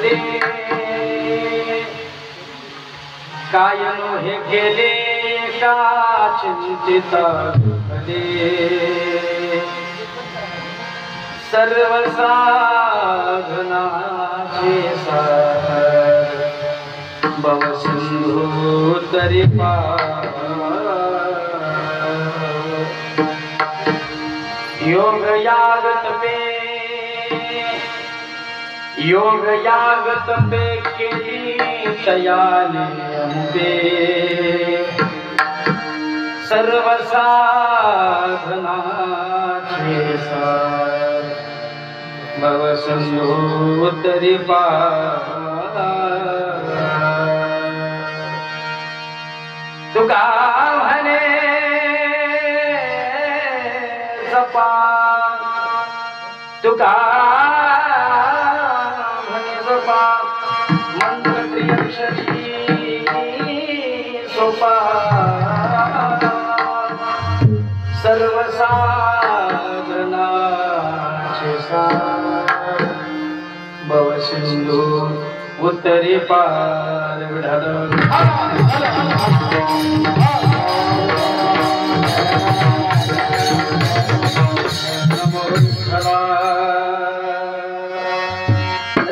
भले कायनो हे केले का चिंतित भले सर्व साधनाचे सार भव सिंधू तरी योग याग तपे केली तयाने अंबे सर्व साधनाचे सार भव सिंधू तरी तुका म्हणे जपा तुका म्हणे जपा मंत्र त्रिअक्षरी सोपा सर्व साधनाचे सार भव सिंधू उत्तरी पार विढाल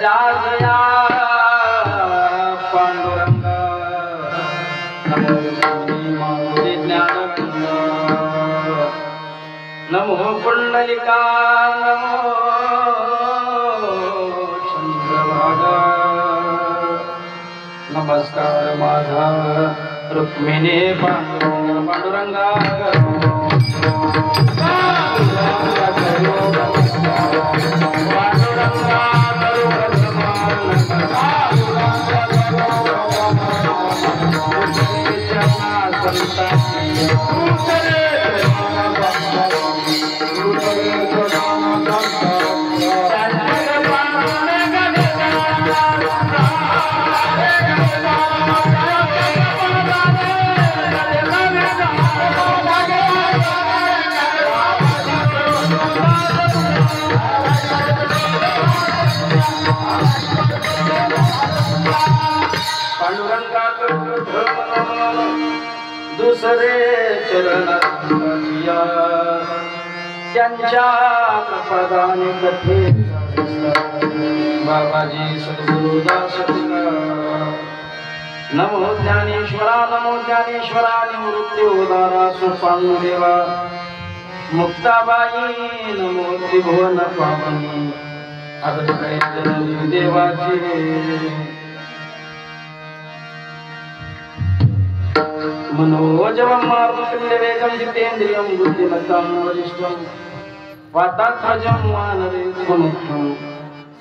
राजया पांडुरंगा नमो माऊली ज्ञानकुंड नमो पुंडलिका नमो चंद्रभागा नमस्कार माझा रुक्मिणी पांडुरंगा दुसरे चरण त्यांच्या प्रसादाने कथे बाबाजी सद्गुरुदास नमो ज्ञानेश्वरा निवृत्ती उदारा सुपांदेवा मुक्ताबाई नमो त्रिभुवन पावनी अगदकडे जननी देवाची मनोजवं मारुतुल्यवेगं जितेन्द्रियं बुद्धिमतां वरिष्ठं वातात्मजं वानरेन्द्रमुख्यं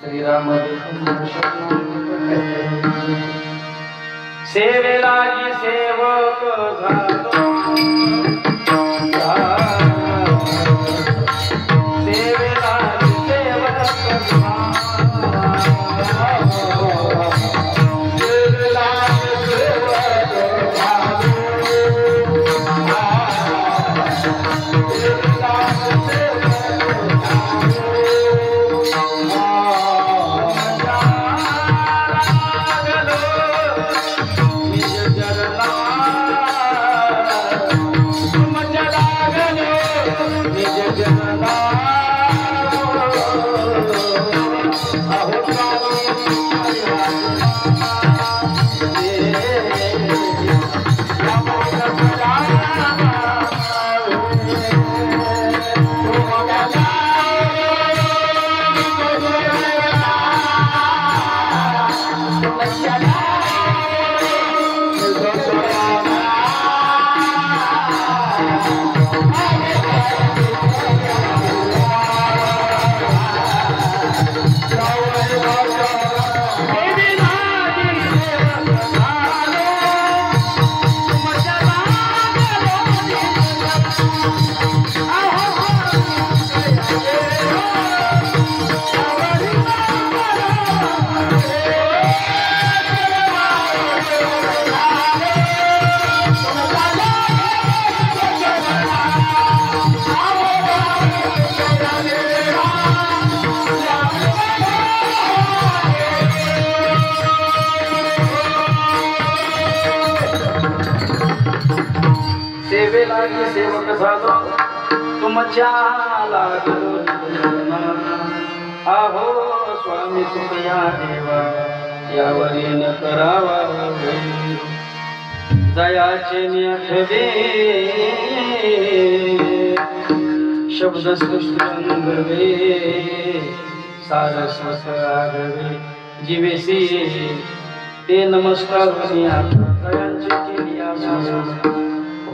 श्रीरामदूतं सेवेलागी सेवक झालो सेवेलागी सेवक Jala लागी सेवक झालो तुमच्या लागलो आहो स्वामी तुमया देवा यावरी न करावा दयाचे नियतवे शब्द सुश्रंगवे सारस्वत आगवे जीवेसी ते नमस्कार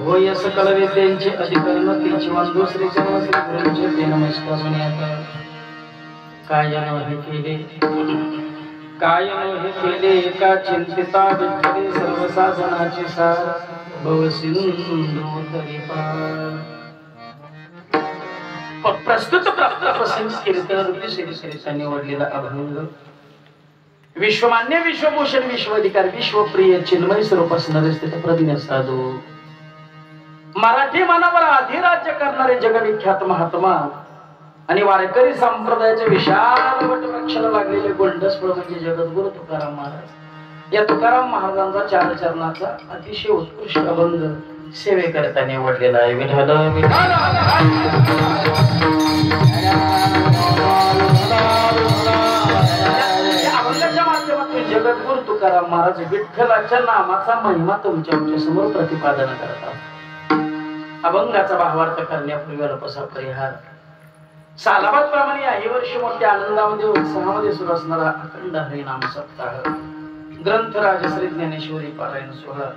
होय सकल वेद्यांचे अधिकरण तीची वन दुसरे चरणचे ते नमस्कार काय हे केले काय हे केले का चिंतिता विठ्ठले सर्व साधनाची सार भव सिंधू तरी पार प्रस्तुत प्राप्त प्रसंग कीर्तन रूपी श्री निवडलेला अभंग विश्वमान्य विश्वभूषण विश्वाधिकार विश्वप्रिय चिन्मय स्वरूप असणारे स्थित प्रज्ञ साधू मराठी मानावर अधिराज्य करणारे जगविख्यात महात्मा आणि वारकरी संप्रदायाच्या विशाल वटवृक्षाला लागलेले गोंडसफळ म्हणजे जगद्गुरु तुकाराम महाराज या तुकाराम महाराजांचा चार चरणाचा अतिशय उत्कृष्ट अभंग सेवेकरता निवडलेला आहे विठ्ठल अभंगाच्या माध्यमातून जगद्गुरु तुकाराम महाराज विठ्ठलाच्या नामाचा महिमा तुमच्या समोर प्रतिपादन करतात अभंगाचा भावार्थ करण्यापूर्वी अल्पसा परिहार सालाबाद प्रमाणे याही वर्षी मोठ्या आनंदामध्ये उत्साहामध्ये सुरू असणारा अखंड हरिनाम सप्ताह ग्रंथराज श्री ज्ञानेश्वरी पारायण सोहळा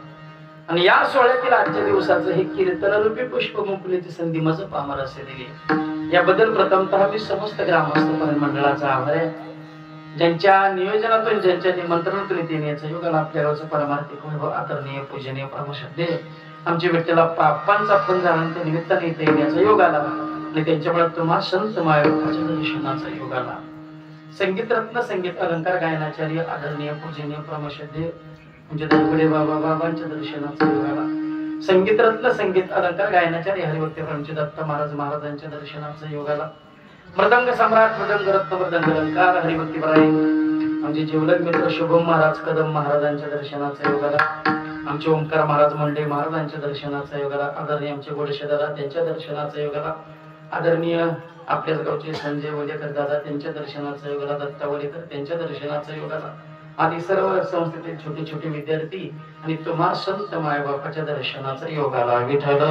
आणि या सोहळ्यातील आजच्या दिवसाचं हे कीर्तनरूपी पुष्पमुकुलीची संधी माझं पामर असे दिली याबद्दल प्रथमतः मी समस्त ग्रामस्थ मंडळाचा आभार आहे ज्यांच्या नियोजनातून ज्यांच्या निमंत्रणातून इथे येण्याचं योगाला आपल्या गावचं परमार्थिक वैभव आदरणीय पूजनीय परमश्रद्धेय आमचे विठ्ठला पापांचा पण जाण्याच्या निमित्ताने इथे येण्याचा योग आला आणि त्यांच्यामुळे तुम्हा संत मायबापाच्या दर्शनाचा योग आला संगीत रत्न संगीत अलंकार गायनाचार्य आदरणीय पूजनीय परमश्रद्धेय म्हणजे दरगडे बाबांच्या दर्शनाचा योग आला संगीत रत्न संगीत अलंकार गायनाचार्य हरिभक्त प्रमचे दत्त महाराजांच्या दर्शनाचा योग आला मृदंग सम्राट मृदंग रत्न मृदंग अलंकार हरिभक्ती परायण आमचे जीवलग मित्र शुभम महाराज कदम महाराजांच्या दर्शनाचा योग आला आमचे ओंकार महाराज मंडे महाराजांच्या दर्शनाचा योग आला आदरणीय आमचे गोडशे दादा त्यांच्या दर्शनाचा योग आला आदरणीय आपल्याच गावचे संजय वडेकर दादा त्यांच्या दर्शनाचा योग आला दत्ता वडेकर त्यांच्या दर्शनाचा योग आला आदी सर्व संस्थेतील छोटे छोटे विद्यार्थी आणि तुम्हा संत मायबापाच्या दर्शनाचा योग आला विठ्ठल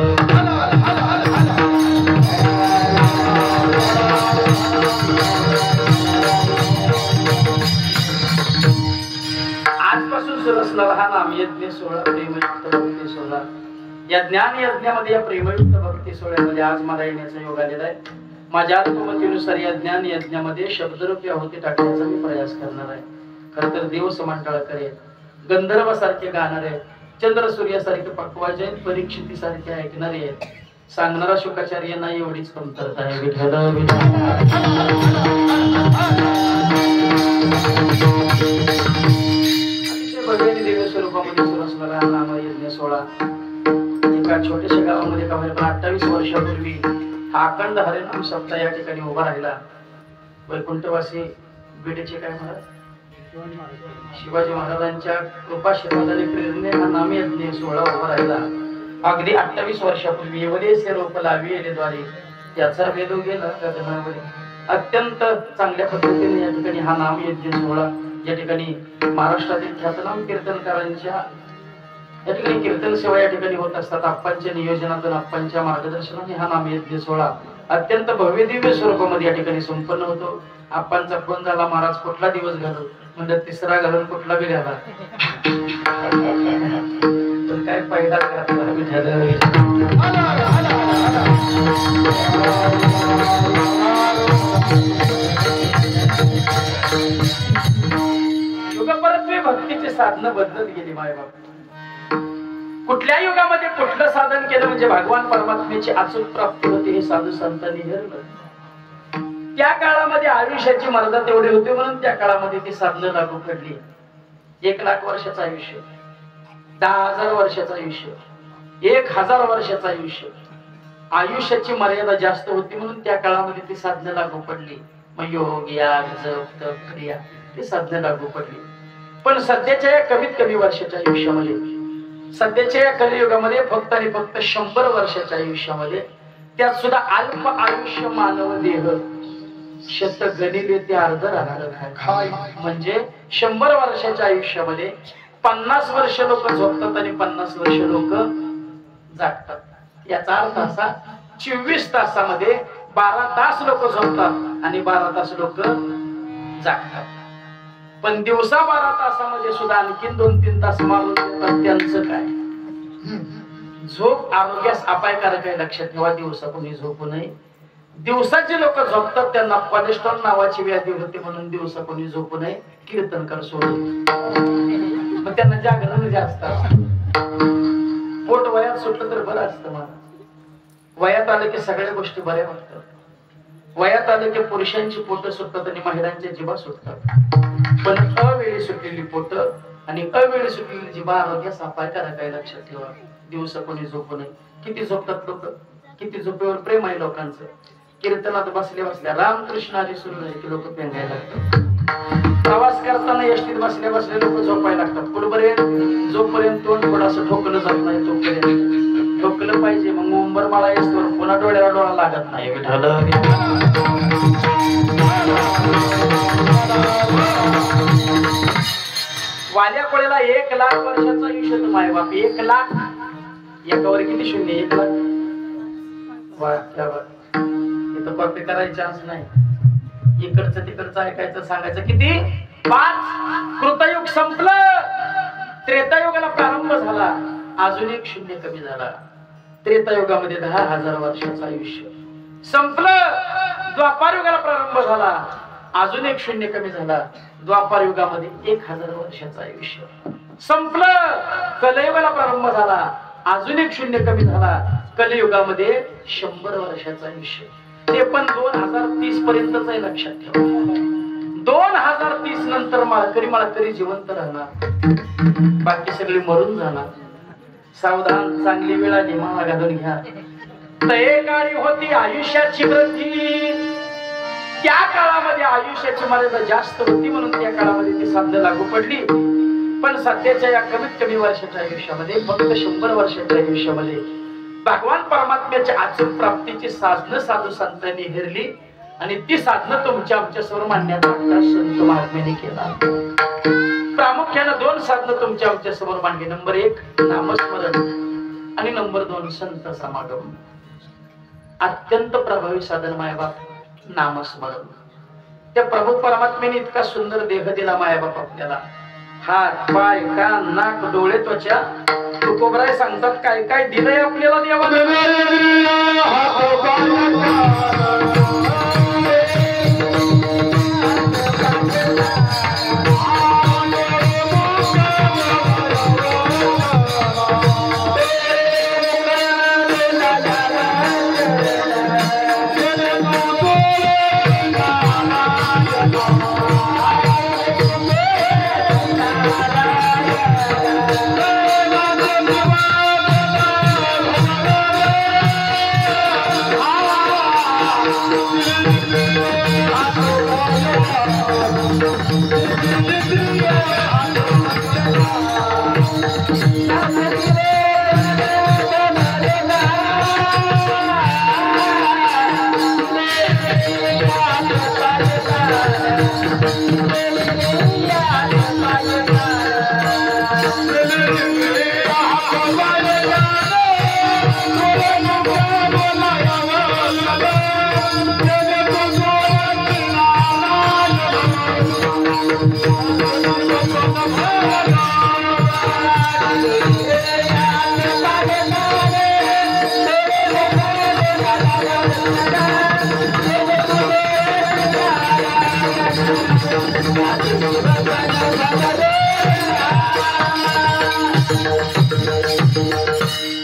आजपासून सुरू असणारा हा नामयज्ञ सोहळा प्रेमयुक्त भक्ती सोहळा या ज्ञान यज्ञामध्ये या प्रेमयुक्त भक्ती सोहळ्यामध्ये आज मला येण्याचा योग आलेला आहे माझ्या अनुमतीनुसार या ज्ञान यज्ञामध्ये शब्दरूपी आहुती टाकण्याचा मी प्रयास करणार आहे खर तर देव समांतळ करेल गंधर्व सारखे गाणारे चंद्र सूर्यासारखे पक्वाचे परीक्षिती सारखे ऐकणारे सांगणारा शुकाचार्य नाही एवढीच कमतरता आहे विठ्ठल अतिशय भव्य दिव्य स्वरूपामध्ये सुरू असणारा हा नामयज्ञ सोहळा एका छोट्याशा गावामध्ये का 28 वर्षापूर्वी हा अखंड हरिनाम सप्ताह या ठिकाणी उभा राहिला वैकुंठवासी बीडचे काय महाराज शिवाजी महाराजांच्या कृपाशीर्वादाने प्रेरणेने हा नामयज्ञ सोहळा उभा राहिला अगदी 28 वर्षापूर्वी एवढेसे रोप लाविलेद्वारे याचा वेद गेला गगनावरी अत्यंत चांगल्या पद्धतीने या ठिकाणी हा नामयज्ञ सोहळा या ठिकाणी महाराष्ट्रातील ख्यातनाम कीर्तनकारांच्या या ठिकाणी कीर्तन सेवा या ठिकाणी होत असतात आप्पांच्या नियोजनातून आप्पांच्या मार्गदर्शनाने हा नामयज्ञ सोहळा अत्यंत भव्य दिव्य स्वरूपामध्ये या ठिकाणी संपन्न होतो आप्पांचा फोन झाला महाराज कुठला दिवस घालू म्हणजे तिसरा घालून कुठला बी घाला पण काय पहिला युगपरत्वे भक्तीची साधनं बदलत गेली मायबाप कुठल्या युगामध्ये कुठलं साधन केलं म्हणजे भगवान परमात्म्याची अचूक प्राप्ती होती हे साधू संतांनी ठरलं त्या काळामध्ये आयुष्याची मर्यादा तेवढी होती म्हणून त्या काळामध्ये ती साधनं लागू पडली 1 लाख वर्षाचं आयुष्य 10,000 वर्षाचं आयुष्य 1,000 वर्षाचं आयुष्य आयुष्याची मर्यादा जास्त होती म्हणून त्या काळामध्ये ती साधनं लागू पडली मग योग याग जप तप क्रिया ती साधनं लागू पडली पण सध्याच्या या कमीत कमी वर्षाच्या आयुष्यामध्ये सध्याच्या या कलियुगामध्ये फक्त आणि फक्त 100 वर्षाच्या आयुष्यामध्ये, त्यात सुद्धा अल्प आयुष्य मानव देह शत गणिले ते अर्ध राहणार. म्हणजे 100 वर्षाच्या आयुष्यामध्ये 50 वर्ष लोक झोपतात आणि 50 वर्ष लोक जागतात. याचा अर्थ असा, 24 तासामध्ये 12 तास लोक झोपतात आणि 12 तास लोक जागतात. पण दिवसा 12 तासामध्ये सुद्धा आणखीन 2-3 तास मारून देतात. त्यांचं काय? झोप आरोग्यास अपायकारक आहे, लक्षात ठेवा. दिवसा कोणी झोपू नये. दिवसाचे लोक झोपतात त्यांना कोलेस्ट्रॉल नावाची व्याधी होते, म्हणून दिवसा कोणी झोपू नये. कीर्तनकार सोडून मग त्यांना जागरण जास्त असतं. पोट वयात सुटलं तर बरं असतं. मला वयात आलं की सगळ्या गोष्टी बऱ्या वाटतात. वयात आलं की पुरुषांची पोट सुटतात आणि महिलांच्या जिभा सुटतात. पण अवेळी सुटलेली पोट आणि अवेळी सुटलेली जिभा आरोग्यास अपायकारक आहे, लक्षात ठेवा. दिवसा कोणी झोपू नये. किती झोपतात लोक, किती झोपेवर प्रेम आहे लोकांचं. कीर्तनात बसल्या बसल्या रामकृष्ण हरी सुरू झाले की लोक पेंगायला लागतात. प्रवास करताना एसटीत बसल्या बसल्या लोक झोपायला लागतात. पुढपर्यंत जोपर्यंत तोंड थोडंसं ठोकलं जात नाही तोपर्यंत ठोकलं पाहिजे. मग मुंबर मला येतो पुन्हा डोळ्याला डोळा लागत नाही. विठ्ठल वाल्या कोळ्याला 1 लाख वर्षाचा आयुष्य तर माय बाप. 1 लाख एकावर किती शून्य? 1 लाख. इथं कॉपी करायची चान्स नाही. इकडचं तिकडचं ऐकायचं, सांगायचं. किती? 5. कृतयुग संपलं. त्रेतायुगाला प्रारंभ झाला, अजून 1 शून्य कमी झाला. त्रेतायुगामध्ये 10,000 वर्षाचं आयुष्य संपलं. द्वापार युगाला प्रारंभ झाला, अजून 1 शून्य कमी झाला. द्वापार युगामध्ये 1000 वर्षाचं आयुष्य संपलं. कलयुगाला प्रारंभ झाला, अजून 1 शून्य कमी झाला. कलियुगामध्ये 100 वर्षाचं आयुष्य. ते पण 2030 पर्यंतच आहे, लक्षात ठेवा. 2030 नंतर माळकरी जिवंत राहणार, बाकी सगळे मरून जाणार. सावधान, चांगली वेळ आली, माळा घालून घ्या. तये काळी होती आयुष्याची वृद्धी. त्या काळामध्ये आयुष्याची मर्यादा जास्त होती, म्हणून त्या काळामध्ये ती साधनं लागू पडली. पण सध्याच्या या कमीत कमी वर्षाच्या आयुष्यामध्ये, फक्त 100 वर्षाच्या आयुष्यामध्ये भगवान परमात्म्याच्या अचूक प्राप्तीची साधनं साधू संतांनी हेरली आणि ती साधनं तुमच्या आमच्या समोर मांडण्याचा संत महात्म्याने केला. प्रामुख्याने 2 साधनं तुमच्या आमच्या समोर मांडली. नंबर 1 नामस्मरण आणि नंबर 2 संत समागम. अत्यंत प्रभावी साधन मायबाप नामस्मरण. त्या प्रभू परमात्म्याने इतका सुंदर देह दिला मायबाप आपल्याला. हात, पाय, कान, नाक, डोळे, त्वचा. तुकोबराय सांगतात काय काय दिलंय आपल्याला देवाने.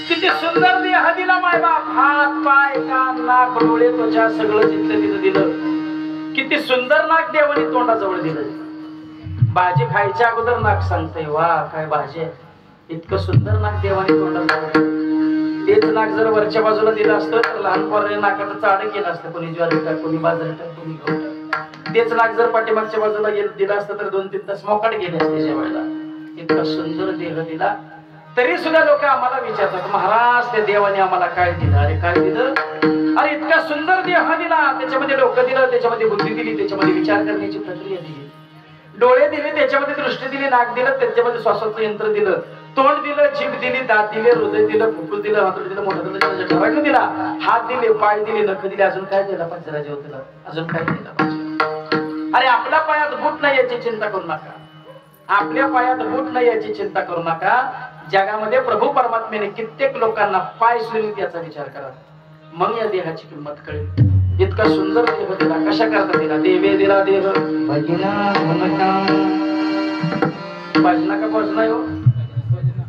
किती सुंदर देह दिला मायबाप. हात, पाय, कान, नाक, डोळे, त्वचा सगळं जिथलं तिथं दिलं. किती सुंदर नाक देवाने तोंडाजवळ दिलं. भाजी खायच्या अगोदर नाक सांगतंय, वा काय भाजी आहे. इतकं सुंदर नाक देवाने तोंडाजवळ. तेच नाक जर वरच्या बाजूला दिलं असतं तर लहान पोराने नाकाचं चाड केलं असतं. कोणी ज्वारी टाक, कोणी बाजरी टाक, कोणी गहू टाक. तेच नाक जर पाठीमागच्या बाजूला दिलं असतं तर 2-3 तास मोकाट गेले असते जेवायला. इतका सुंदर देह दिला. तरी सुद्धा लोक आम्हाला विचारतात, महाराज त्या देवाने आम्हाला काय दिलं? अरे काय दिलं? अरे इतका सुंदर देह दिला, त्याच्यामध्ये डोकं दिलं, त्याच्यामध्ये बुद्धी दिली, त्याच्यामध्ये विचार करण्याची प्रक्रिया दिली, डोळे दिले, त्याच्यामध्ये दृष्टी दिली, नाक दिलं, त्याच्यामध्ये श्वासाचं यंत्र दिलं, तोंड दिलं, जीभ दिली, दात दिले, हृदय दिलं, फुफ्फुस दिलं, हातोड दिलं, मोठं दिलं, जठराग्नी दिला, हात दिले, पाय दिले, नख दिले, अजून काय दिला पाहिजे राजा होतीला? अजून काय दिला पाहिजे? अरे आपल्या पायात बूट नाही याची चिंता करू नका, आपल्या पायात बूट नाही याची चिंता करू नका. जगामध्ये प्रभू परमात्म्याने कित्येक लोकांना पाय सुरवित याचा विचार करा, मग या देहाची किंमत कळेल. इतका सुंदर देह दिला, कशा करता दिला? देवे दिला देह भजना भजना भजना का भजना हो?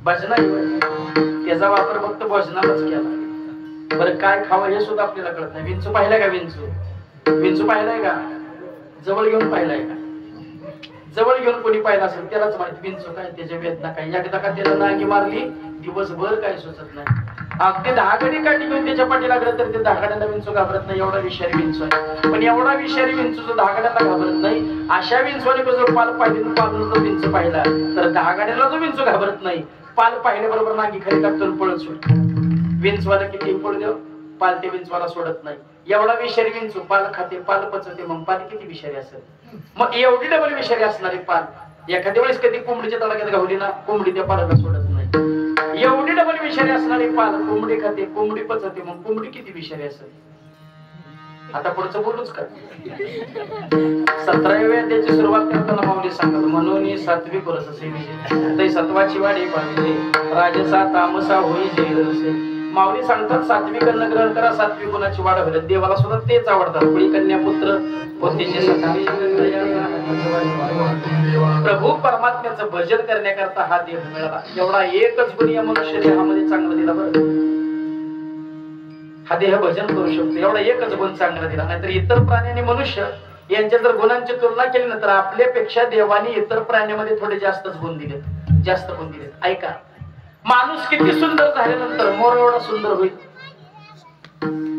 भजना त्याचा वापर फक्त भजनालाच केला. बरं काय खावं हे सुद्धा आपल्याला कळत नाही. विंचू पाहिलाय का? विंचू पाहिलाय का? जवळ घेऊन पाहिलाय का? जवळ घेऊन कोणी पाहिला असेल त्यालाच माहिती विंचू काय, त्याच्या वेदना काय. एकदा का त्याला नांगी मारली दिवसभर काय सुचत नाही. अगदी 10 गडी काठी घेऊन त्याच्या पाठी लागलं तर ते 10 गड्याला विंचू घाबरत नाही, एवढा विषारी विंचू आहे. पण एवढा विषारी विंचू जो 10 गड्याला घाबरत नाही, अशा विंचवाने जर पाल पाहिजे पालून जर विंचू पाहिला तर 10 गड्याला जो विंचू घाबरत नाही, पाल पाहिल्याबरोबर नांगी खाली टाकतो पळत सुटतो. विंचवाला किती पळू देव, पाल ते विंचवाला सोडत नाही. एवढा विषारी विंचू, पाल खाते, पाल पचवते, मग पाल किती विषारी असेल? मग एवढी डबल विषारी असणारी पाल एखाद्या वेळेस कधी कोंबडीच्या तडाख्यात घावली ना, कोंबडी त्या पालाला सोडत नाही. एवढी डबल विषारी असणारी पाल कोंबडी खाते, कोंबडी पचवते, मग कोंबडी किती विषारी असेल? आता पुढचं बोलूच का? 17व्या अध्यायाची सुरुवात करताना माऊली सांगत, म्हणून सात्विक रस असे सत्वाची वाढी पाहिजे, राजसा तामसा होई जे. माऊली सांगतात सात्विक अन्न ग्रहण करा, सात्विक गुणाची वाढ होईल. देवाला सुद्धा तेच आवडतात. पुढी कन्या पुत्र प्रभू परमात्म्याचं भजन करण्याकरता हा देह मिळाला. एवढा एकच गुण या मनुष्य देहामध्ये चांगला दिला. बरं हा देह भजन करू शकतो, एवढा एकच गुण चांगला दिला. नाहीतर इतर प्राणी आणि मनुष्य यांच्या जर गुणांची तुलना केली ना तर आपल्यापेक्षा देवाने इतर प्राण्यामध्ये थोडे जास्तच गुण दिलेत, जास्त गुण दिलेत. ऐका, माणूस किती सुंदर झाल्यानंतर मोर एवढा सुंदर होईल.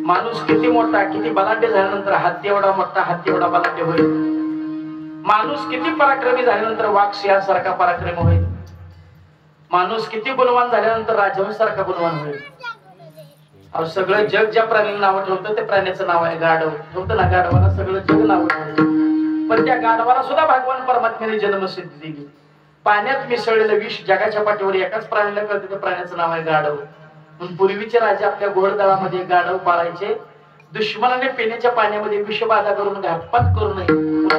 माणूस किती मोठा, किती बलाढ्य झाल्यानंतर हत्ती एवढा मोठा, हत्ती एवढा बलाढ्य होईल. माणूस किती पराक्रमी झाल्यानंतर वाघ सिंहासारखा पराक्रमी होईल. माणूस किती गुणवान झाल्यानंतर राजहंस सारखा गुणवान होईल. अहो सगळं जग ज्या प्राण्याला नाव ठेवतं ते प्राण्याचं नाव आहे गाढव. ठेवतं ना गाढवाला सगळं जग नाव ठेवतं, पण त्या गाढवाला सुद्धा भगवान परमात्म्याने जन्मसिद्धी दिली. पाण्यात मिसळलेलं विष जगाच्या पाठीवर एकाच प्राण्याला कळतं, त्या प्राण्याचं नाव आहे गाढव. म्हणून पूर्वीचे राजे आपल्या घोडदळामध्ये गाढव पाळायचे. दुश्मनाने पिण्याच्या पाण्यामध्ये विषबाधा करून घातपात करू नये,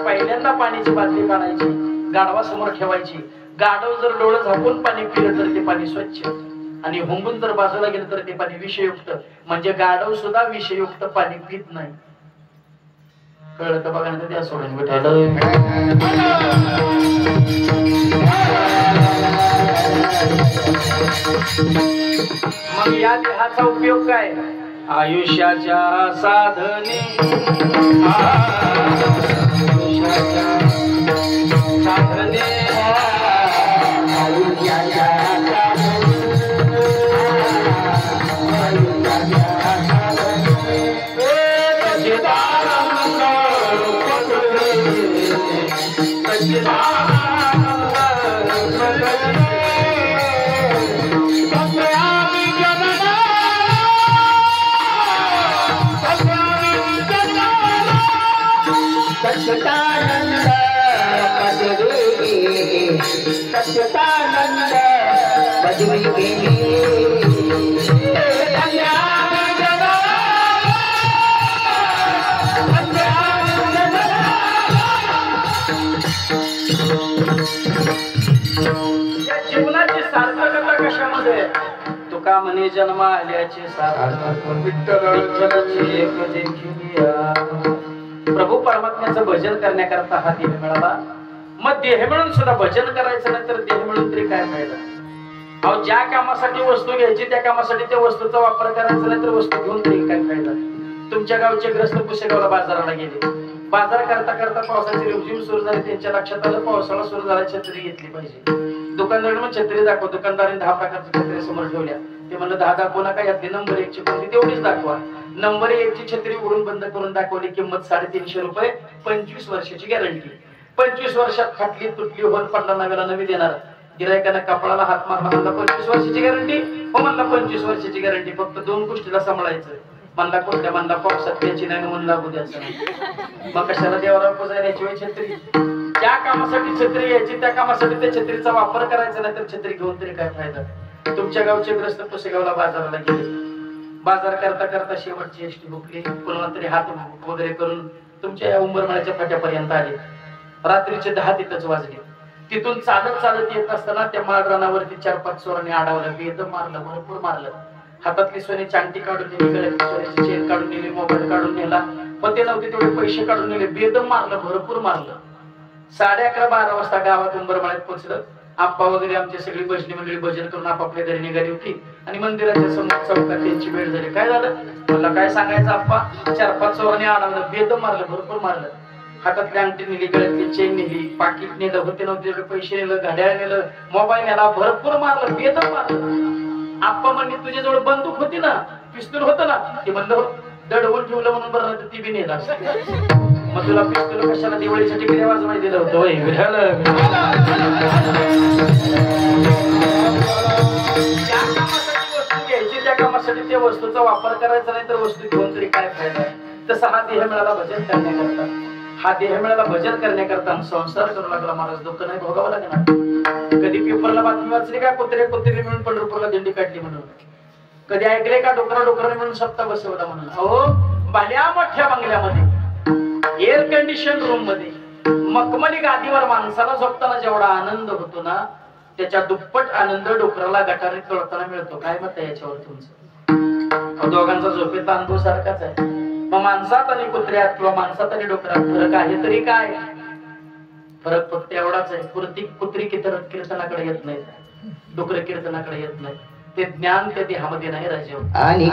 पहिल्यांदा पाण्याची बाटली काढायची, गाढवासमोर ठेवायची. गाढव जर डोळं झाकून पाणी पिलं तर ते पाणी स्वच्छ, आणि हुंबून जर बाजूला गेलं तर ते पाणी विषयुक्त. म्हणजे गाढव सुद्धा विषयुक्त पाणी पित नाही. कळलं का? बघा ना, त्या सोडून मग या देहाचा उपयोग काय? आयुष्याच्या साधने, आयुष्याच्या साधने, सच्चिदानंद जीवनाची सार्थकता कशामध्ये? तुका म्हणे जन्म आल्याचे सार्थक विठ्ठलाची एक देखील. प्रभू परमात्म्याचं भजन करण्याकरता हा देह मिळाला. मग देह मिळून सुद्धा भजन करायचं नाही तर देह मिळून तरी काय फायदा? अहो ज्या कामासाठी वस्तू घ्यायची त्या कामासाठी त्या वस्तूचा वापर करायचा नाही तर वस्तू घेऊन तरी काय फायदा? तुमच्या गावचे ग्रस्त पुसेगावला बाजाराला गेले. बाजार करता करता पावसाची रिमझिम सुरू झाली. त्यांच्या लक्षात आलं पावसाळा सुरू झाला, छत्री घेतली पाहिजे. दुकानदाराने मग छत्री दाखव. दुकानदाराने 10 प्रकारच्या छत्री समोर ठेवल्या. ते म्हणलं 10 दाखवू नका, यातली नंबर 1 ची कोणती तेवढीच दाखवा. नंबर 1 ची छत्री उघडून बंद करून दाखवली. किंमत 350 रुपये, 25 वर्षाची गॅरंटी. 25 वर्षात फाटली तुटली होल पडला, नव्याला नवी देणार. गिरायकाला कपाळाला हात मारला, म्हणला 25 वर्षाची गॅरंटी, हो म्हणला 25 वर्षाची गॅरंटी, फक्त 2 गोष्टीला सांभाळायचं. म्हणला कोणत्या? म्हणला पावसात त्याची नाही, म्हणून लागू द्यायचं नाही. मग कशाला देवाला पुजायची वेळ छत्री? ज्या कामासाठी छत्री यायची त्या कामासाठी त्या छत्रीचा वापर करायचा, नाही तर छत्री घेऊन तरी काय फायदा? तुमच्या गावचे ग्रस्त पुसेगावला बाजाराला गेले, बाजार करता करता शेवटची एसटी भुकली, पुन्हा तरी हात वगैरे करून तुमच्या उंबरमाळ्याच्या फाट्यापर्यंत आले. रात्रीचे 10 तिथंच वाजले. तिथून चालत चालत येत असताना त्या माळरानावरती 4-5 चोरांनी अडवलं, बेदम मारलं, भरपूर मारलं. हातातली सोन्याची अंगठी काढून नेली, गळ्यातली सोन्याची चेन काढून नेली, मोबाईल काढून नेला, पण ते नव्हते तेवढे पैसे काढून नेले, बेदम मारलं, भरपूर मारलं. 11:30-12 वाजता गावात उंबरमाळ्यात पोहोचलं. आप्पा वगैरे आमची सगळी भजनी मंडळी भजन करून आपापल्या घरी निघाली होती आणि मंदिराच्या समोर चौकात त्यांची भेट झाली. काय झालं? मला काय सांगायचं आप्पा, 4-5 चोरांनी अडवलं, बेदम मारलं, भरपूर मारलं. हातातली अंगठी नेली, गळ्यातली चेन नेली, पाकिट नेलं, होते नव्हते पैसे नेलं, घड्याळ नेलं, मोबाईल नेला, भरपूर मारलं, बेदम मारलं. आप्पा म्हणले तुझ्याजवळ बंदूक होती ना, पिस्तूल होतं ना? ते म्हणलं दडवून ठेवलं म्हणून बरं, नाही ती बी नेला. मग तुला पिस्तूल कशाला दिवाळीसाठी किती वाजवायला दिलं होतं? वस्तू घ्यायची, त्या कामासाठी त्या वस्तूचा वापर करायचा, नाही तर वस्तू घेऊन तरी काय फायदा? तसं हा देह मिळाला भजन करण्याकरता, हा देह मिळाला भजन करण्याकरता संसार करू लागला महाराज. दुःख नाही भोगावं लागणार. कधी पेपरला बातमी वाचली का कुत्रे मिळून पंढरपूरला दिंडी काढली म्हणून? कधी ऐकले का डोकराने मिळून सप्ताह बसवला म्हणून? अहो, भल्या मोठ्या बंगल्यामध्ये, एअर कंडिशन रूम मध्ये, मखमली गादीवर माणसाला झोपताना जेवढा आनंद होतो ना, त्याच्या दुप्पट आनंद डोकराला गटारीत कळताना मिळतो. काय मत आहे याच्यावर तुमचं? दोघांचा झोपेचा अनुभव सारखाच आहे. मग माणसात आणि कुत्र्यात किंवा माणसात आणि डोकरात फरक आहे तरी काय? फरक फक्त एवढाच आहे, कुत्री कीर्तनाकडे येत नाही, डोकर कीर्तनाकडे येत नाही. ते ज्ञान त्या देहामध्ये नाही राजे. आणि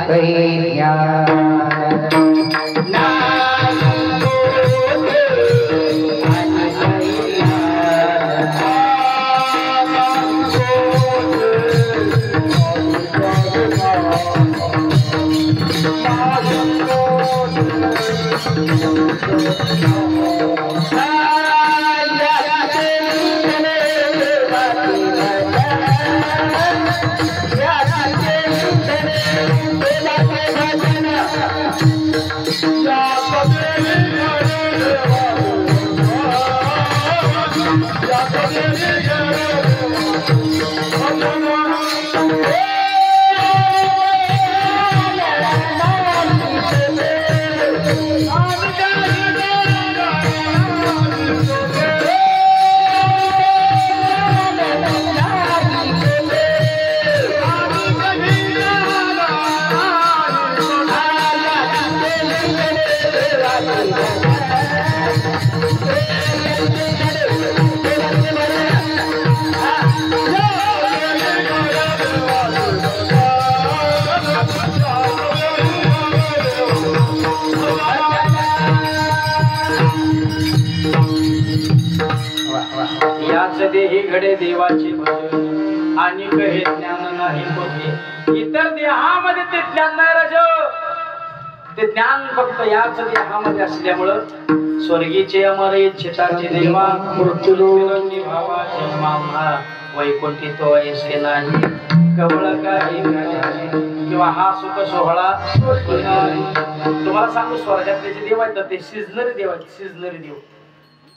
देही घडे देवाचे भजन आणि हे ज्ञान नाही मोठे. इतर देहामध्ये ते ज्ञान नाही राजो. ते ज्ञान फक्त याच देहामध्ये असल्यामुळं स्वर्गीचे अमर इच्छिताचे देवा मृत्यूलोकी भावाचे मामा वैकुंठी तो ऐसे नाही कवळ काही किंवा हा सुख सोहळा. तुम्हाला सांगू, स्वर्गातले जे देव आहेत ते शिजणारे देव आहेत. शिजणारे देव,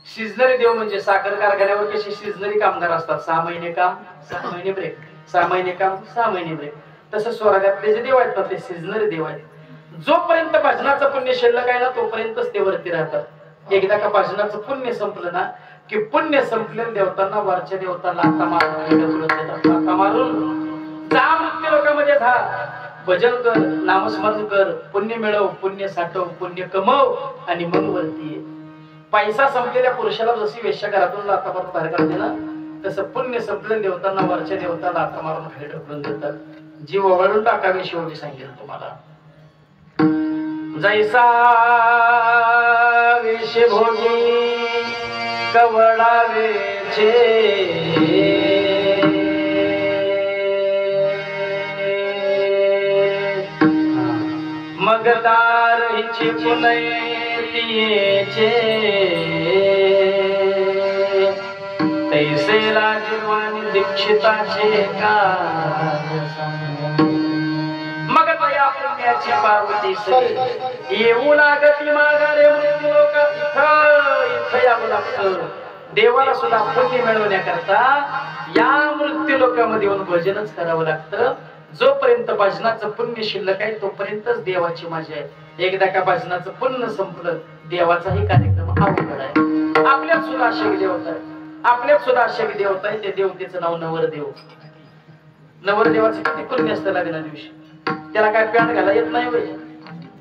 शिजणारे देव म्हणजे साखर कारखान्यावर कसे शिजणारी कामगार असतात. 6 महिने काम 6 महिने ब्रेक, 6 महिने काम 6 महिने ब्रेक. तसं स्वर्गातले जे देव आहेत ना ते शिजणारे देव आहेत. जोपर्यंत भजनाचं पुण्य शिल्लक आहे ना तोपर्यंतच ते वरती राहतात. एकदा का भजनाचं पुण्य संपलं ना की पुण्य संपलेल्या देवतांना वरच्या देवतांना आता मारून जा मृत्यू लोकांमध्ये जा, भजन कर, नामस्मरण कर, पुण्य मिळव, पुण्य साठव, पुण्य कमव आणि मग वरती ये. पैसा संपलेल्या पुरुषाला जशी वेश्याघरातून लाथा मारून बाहेर काढते ना तसं पुण्य संपलेल्या देवतांना वरच्या देवतांना लाथा मारून खाली ढकलून देतात. जीव ओवाळून टाकावे शेवटी सांगेल तुम्हाला. जैसा विष भोगी कवळावेचे मगदार हिचे पुनयेचे तैसे राजवानी दीक्षिताचे का मग या पुण्याची पार्वती सरी येऊ लागती माघारे मृत्यू लोक इथं यावं लागतं देवाला सुद्धा पुण्य मिळवण्याकरता या मृत्यू लोकांमध्ये येऊन भजनच करावं लागतं जोपर्यंत भजनाचं पुण्य शिल्लक आहे तोपर्यंतच देवाची मजा आहे एकदा का भजनाचं पुण्य संपलं देवाचाही कार्यक्रम अवघड आहे आपल्यात सुद्धा अशा देवता आहे आपल्यात सुद्धा अशा देवता आहे त्या देवतेचं नाव नवरदेव नवरदेवाचं किती पुण्य असतं लग्ना दिवशी त्याला काय पॅन्ट घालायला येत नाही बाई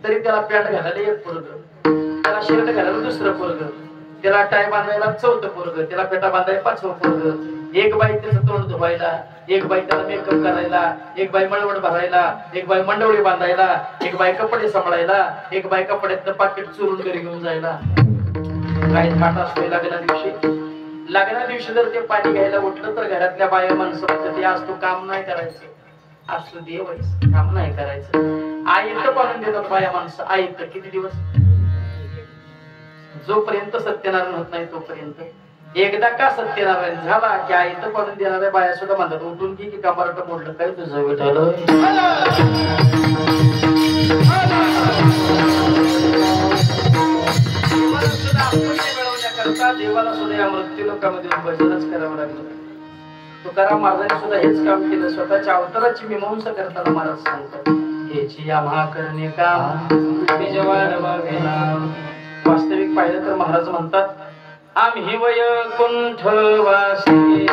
तरी त्याला पॅन्ट घालायला एक पोरग त्याला शर्ट घालायला दुसरं पोरग त्याला टाय बांधायला चौथं पोरग त्याला फेटा बांधायला पाचवं पोरग एक बाई त्याचं तोंड धुवायला एक बाई त्याला मेकअप करायला एक बाई मळवट भरायला एक बाई मंडवळी बांधायला एक बाई कपडे सांभाळायला एक बाई कपड्यातलं पाकिट चुरून घरी घेऊन जायला काही थाट असतोय लग्ना दिवशी जर ते पाणी घ्यायला उठलं तर घरातल्या बाया माणसं म्हणतात ते आज तू काम नाही करायचं आज तू देव आहेस काम नाही करायचं आयत पाडून देतात बाया माणसं आयत किती दिवस जोपर्यंत सत्यनारायण होत नाही तोपर्यंत एकदा का सत्यनारायण झाला की आयत पाडून देणाऱ्या बाया सुद्धा म्हणतात उठून की कपारट मोडलं काय तुझं विठ्ठल देवाला सुद्धा या मृत्यू लोकांमध्ये भजनच करावं लागलं तुकाराम महाराजांनी सुद्धा हेच काम केलं स्वतःच्या अवताराची मीमांसा करताना महाराज सांगतात हेची या महाकरणे काम वास्तविक पाहिलं तर महाराज म्हणतात आम्ही वैकुंठ वासी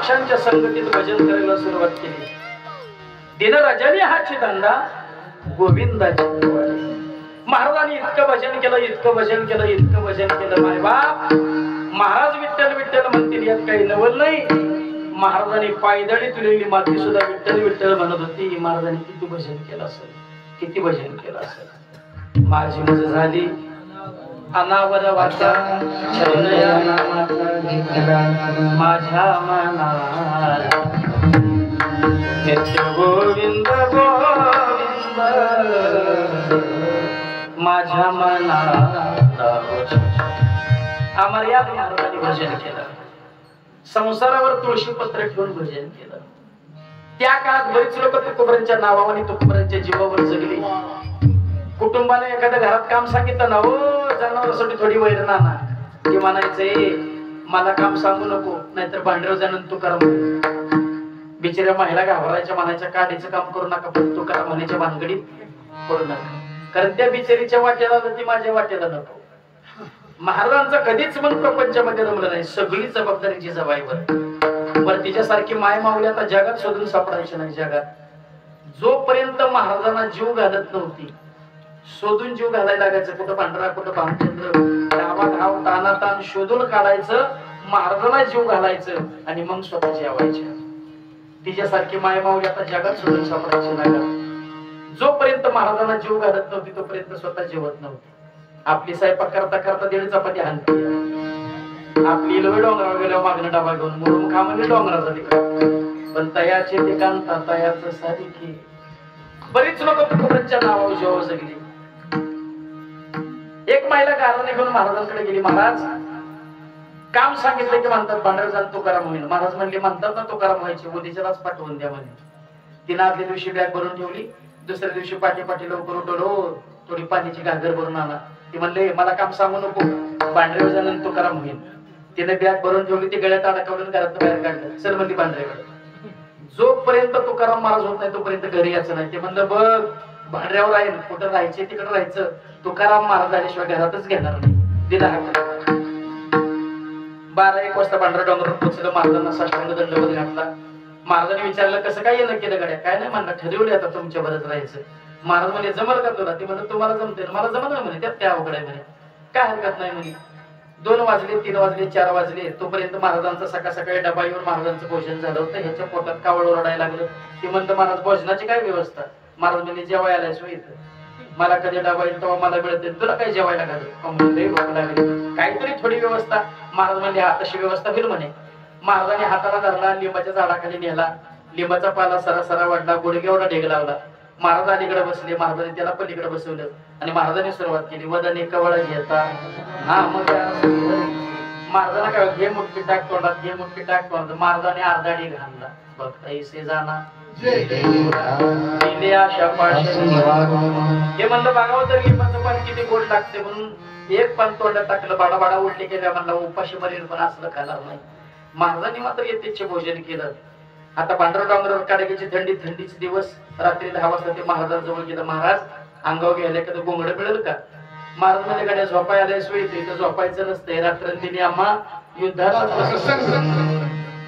पक्षांच्या संघटित भजन करायला सुरुवात केली दिनराजाने हाची धंदा गोविंदाची महाराजांनी इतकं भजन केलं माय बाप महाराज विठ्ठल विठ्ठल म्हणतील यात काही नवल नाही महाराजांनी पायदळी तुलेली माती सुद्धा विठ्ठल विठ्ठल म्हणत होती महाराजांनी किती भजन केलं असेल माझी मज झाली अनावर वाचा माझ्या मनात नित्य गोविंद गोविंद माझ्या मनात अमर्याद महाराजांनी भजन केलं, संसारावर तुळशीपत्र ठेवून भजन केलं. त्या काळात बरीच लोक तुकोबरांच्या नावावर आणि तुकोबरांच्या जीवावर जगली. कुटुंबाने एखाद्या घरात काम सांगितलं ना, हो जनावरांसाठी थोडी वैरण आणा, की म्हणायचंय मला काम सांगू नको, नाहीतर भांडीवर जाणून तू करा. बिचाऱ्या महिला घाबरायच्या, म्हणायच्या काढीचं काम करू नका, पण तू करा म्हणायच्या भानगडीत पडू नका, कारण त्या बिचारीच्या वाट्याला ती माझ्या वाट्याला नको. महाराजांचा कधीच मन प्रपंचामध्ये रमलं नाही, सगळी जबाबदारी जिजाबाईवर. बरं तिच्यासारखी माय माऊली आता जगात शोधून सापडायची नाही. जगात जोपर्यंत महाराजांना जीव घालत नव्हती, शोधून जीव घालायला लागायचं. कुठं पांढरा कुठं भामचंद्र, धावा धाव ताना तान शोधून काढायचं, महाराजांना जीव घालायचं आणि मग स्वतः जेवायच्या. तिच्यासारखी माय माऊली आता जगात शोधून सापडायची नाही. जोपर्यंत महाराजांना जीव घालत नव्हती तोपर्यंत स्वतः जेवत नव्हती. आपली स्वयंपाक करता करता 1.5 चपाती हाणते. आपली लोय डोंगरावर गेल्यावर मागणं डबा घेऊन मुरुम खा म्हणजे डोंगराचा ठिकाण, पण तयाचे ठिकाण तयाचं सारिखे. बरीच लोक तुकोबरांच्या नावावर जेव्हा जगली. एक महिला गाराने घेऊन महाराजांकडे गेली. महाराज काम सांगितलं की म्हणतात भांडर जाण तुकाराम होईल. महाराज म्हणले म्हणतात ना तुकाराम व्हायचे, उद्याच्यालाच पाठवून द्या म्हणे. तिनं आदल्या दिवशी बॅग भरून ठेवली, दुसऱ्या दिवशी पाठी पाठी लवकर उठवलं, थोडी पाण्याची घागर भरून आणा. ती म्हणले मला काम सांगू नको, पांढऱ्यावर जाणून तुकाराम होईल. तिने बॅग भरून ठेवली, ती गळ्यात अडकवून घरात बाहेर काढलं. चल म्हणली पांढऱ्याकडे. जोपर्यंत तुकाराम महाराज होत नाही तोपर्यंत घरी यायचं नाही. ते म्हणलं बघ भांढऱ्यावर आहे, कुठं राहायचे तिकडे राहायचं, तुकाराम महाराज आल्याशिवाय घरातच घेणार नाही. दिला हात. 12-1 वाजता पांढरा डोंगरावर पोहोचलं. महाराजांना साष्टांग दंडवत घातला. महाराजांनी विचारलं कसं काय येणं केलं गड्या? काय नाही म्हणलं, ठरवले आता तुमच्या बरंच राहायचं. महाराज म्हणे जमल का तुला? ती म्हणलं तुम्हाला जमते. मला जमल म्हणे, त्यात काय अवघड आहे म्हणे, काय हरकत नाही म्हणे. 2 वाजले, 3 वाजले, 4 वाजले, तोपर्यंत महाराजांचा सकाळ सकाळी डबा येऊन महाराजांचं भोजन झालं होतं. ह्याच्या पोटात कावळ ओरडायला लागलं. ती म्हणतं महाराज भोजनाची काय व्यवस्था? महाराज म्हणजे जेवायला आलाय सोय, मला कधी डबा येईल तेव्हा मला मिळते, तुला काय जेवायला घालत, काहीतरी थोडी व्यवस्था. महाराज म्हणजे हा तशी व्यवस्था होईल म्हणे. महाराजांनी हाताला धरला, लिंबाच्या झाडाखाली नेला, लिंबाचा पाला सरासरा वाढला, गुडघ्यावर ढेग लावला. महाराज अलीकडे बसले, महाराजांनी त्याला पलीकडे बसवलं आणि महाराजांनी सुरुवात केली. वदने कवळ घेता हा मग महाराजांना काय घे मुठ्ठी टाक तोंडात, घे मुठ्ठी टाक तोंडात. महाराजांनी अर्धा ढेग घालला. बघता इसे जाना हे म्हणलं बघावं तर लिंबाचं पाणी किती गोड लागते म्हणून एक पान तोंडात टाकलं. बाडा बाडा उलटे केल्या. म्हणला उपाशी मरेल पण असलं खाणार नाही. महाराजांनी मात्र यथेच्छ भोजन केलं. आता पांढरा डोंगरावर काडगीची थंडीचे दिवस, रात्री 10 वाजता ते महाराजांजवळ गेलं. महाराज अंगावर घ्यायला एखादं गोंगडं मिळेल का? महाराज मध्ये गाड्या झोपाय आल्या सोयी, इथं झोपायचं नसतंय. रात्रंदिनी आम्हा युद्धात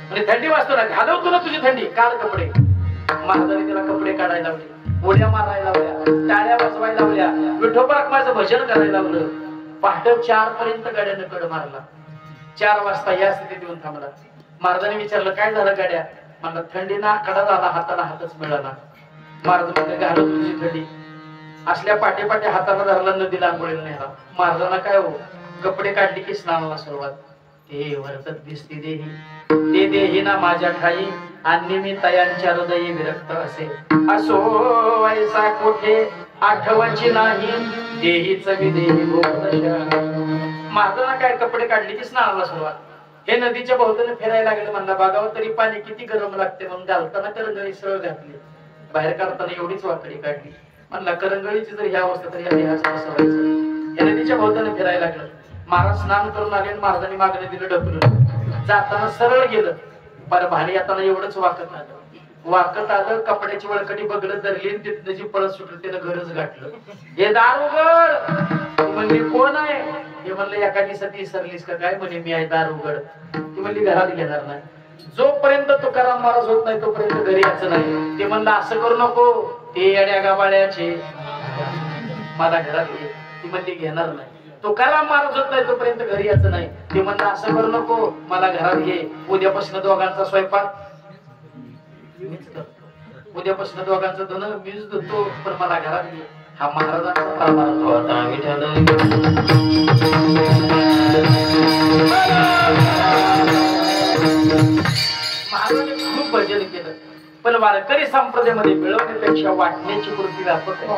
म्हणजे थंडी वाजतो ना, घालव तुला तुझी थंडी, काढ कपडे. महाराजांनी त्याला कपडे काढायला लावले, उड्या मारायला लावल्या, टाळ्या वाजवायला लावल्या, विठोबा माझं भजन करायला लावलं. पहाटे 4 पर्यंत गाड्यानं कड मारला. 4 वाजता या स्थितीत येऊन थांबला. महाराजांनी विचारलं काय झालं गाड्या? म्हणलं थंडीना कडा झाला, हाताला हातच मिळाला. महाराज म्हणले घालव तुझी थंडी. असल्या पाटे पाटे हाताला धरला, नदीला आंघोळीला नेला. महाराजांना काय हो, कपडे काढली की स्नानाला सुरुवात. ते वरतच दिसती देही, ते देही ना माझ्या ठाई, आणि मी तयांच्या हृदयी विरक्त असे. असो ऐसा कोठे आठवायची नाही, देहीच विदेही भोगदशा. महाराजांना काय कपडे काढली की स्नानाला सुरुवात. हे नदीच्या भोवताने फिरायला लागले. म्हणला बघावं तरी पाणी किती गरम लागते म्हणून घालताना करंगळी सरळ घातली, बाहेर काढताना एवढीच वाकडी काढली. म्हणला करंगळीची जर ही अवस्था तर या देहाचं कसं व्हायचं? या नदीच्या भोवताने फिरायला लागलं. महाराज स्नान करून आले आणि महाराजांनी मागणी दिलं ढकलून. जाताना सरळ गेलं, पर भारी येताना एवढंच वाकत आलं. कपड्याची वळकटी बगडत धरली, तिथनं जी पळत सुटली त्यानं घरच गाठलं. हे दार उघड. म्हणली कोण आहे? हे म्हणलं एखादी सती विसरलीस का काय? म्हणे मी आहे, दार उघड. ती म्हणली घरात घेणार नाही. जोपर्यंत तुकाराम महाराज होत नाही तोपर्यंत घरी यायचं नाही. ते म्हणलं असं करू नको, ते येड्या गावाळ्याचे, मला घरात घे. ती म्हणली घेणार नाही. तुकाराम महाराज होत नाही तोपर्यंत घरी यायचं नाही. ते म्हणलं असं करू नको, मला घरात घे. उद्यापासून दोघांचा स्वयंपाक मीच करतो, उद्यापासून दोघांचं धन मीच धुतो, पण मला घरात घे. हा महाराजांचा महाराजांनी खूप भजन केलं, पण वारकरी संप्रदायामध्ये मिळवण्यापेक्षा वाटण्याची वृत्ती व्यापक आहे.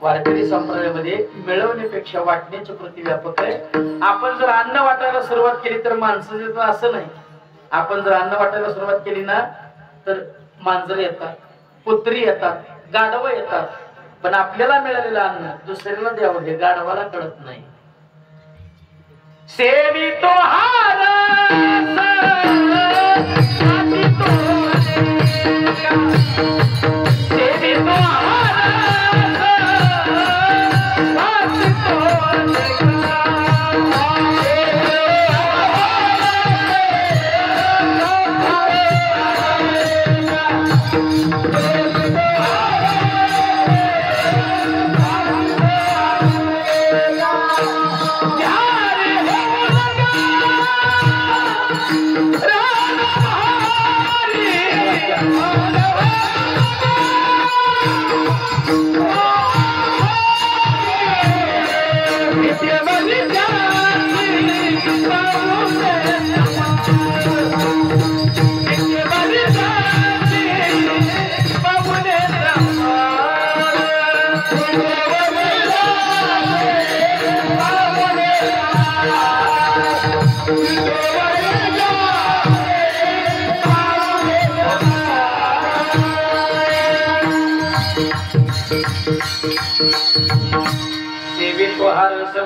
वारकरी संप्रदायामध्ये मिळवण्यापेक्षा वाटण्याची कृती व्यापक आहे. आपण जर अन्न वाटायला सुरुवात केली तर माणसं येतात असं नाही. आपण जर अन्न वाटायला सुरुवात केली ना तर मांजर येतात, कुत्री येतात, गाढवं येतात. पण आपल्याला मिळालेलं अन्न दुसऱ्याला द्यावं हे गाढवाला कळत नाही. सेवी तो हार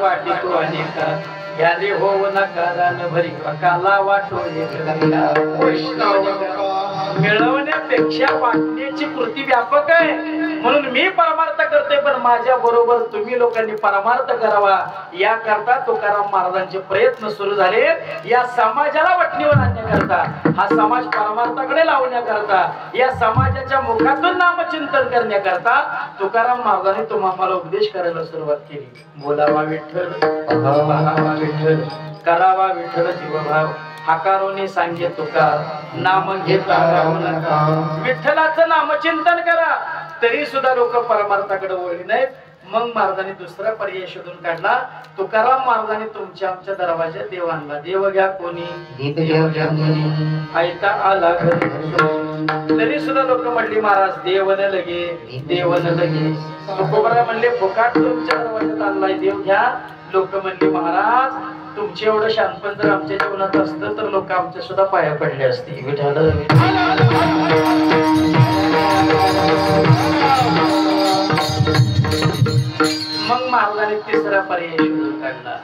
वाटी तो अनेका यारे होव नकारान भरी काला वाटो मिळवण्यापेक्षा वाटण्याची कृती व्यापक आहे. म्हणून मी परमार्थ करते पण माझ्या बरोबर तुम्ही लोकांनी परमार्थ करावा याकरता तुकाराम महाराजांचे प्रयत्न सुरू झाले. या समाजाला वटणीवर आणण्याकरता, हा समाज परमार्थाकडे लावण्याकरता, या समाजाच्या मुखातून नामचिंतन करण्याकरता तुकाराम महाराजांनी तुम्हाला उपदेश करायला सुरुवात केली. बोलावा विठ्ठल, पाहावा विठ्ठल, करावा विठ्ठल जीवभाव, हाकारोनी सांगे तुका नाम घेता राहू नका. विठ्ठलाचं नामचिंतन करा तरी सुद्धा लोक परमार्थाकडे वळली नाहीत. मग महाराजांनी दुसरा पर्याय शोधून काढला. तुकाराम महाराजांनी तुमच्या आमच्या दरवाज्यात देव आणला. देव घ्या कोणी, देव घ्या कोणी, ऐता आला घरी. तरी सुद्धा लोक म्हणली महाराज देव न लगे, देव न लगे. तुकोबरा म्हणले फुकाट तुमच्या दरवाज्यात आणलाय, देव घ्या. लोक म्हणली महाराज तुमचे एवढं शांतपण जर आमच्या जीवनात असतं तर लोक आमच्या सुद्धा पाया पडले असते. विठ्ठल मग महाराजांनी तिसरा पर्याय शोधून काढला.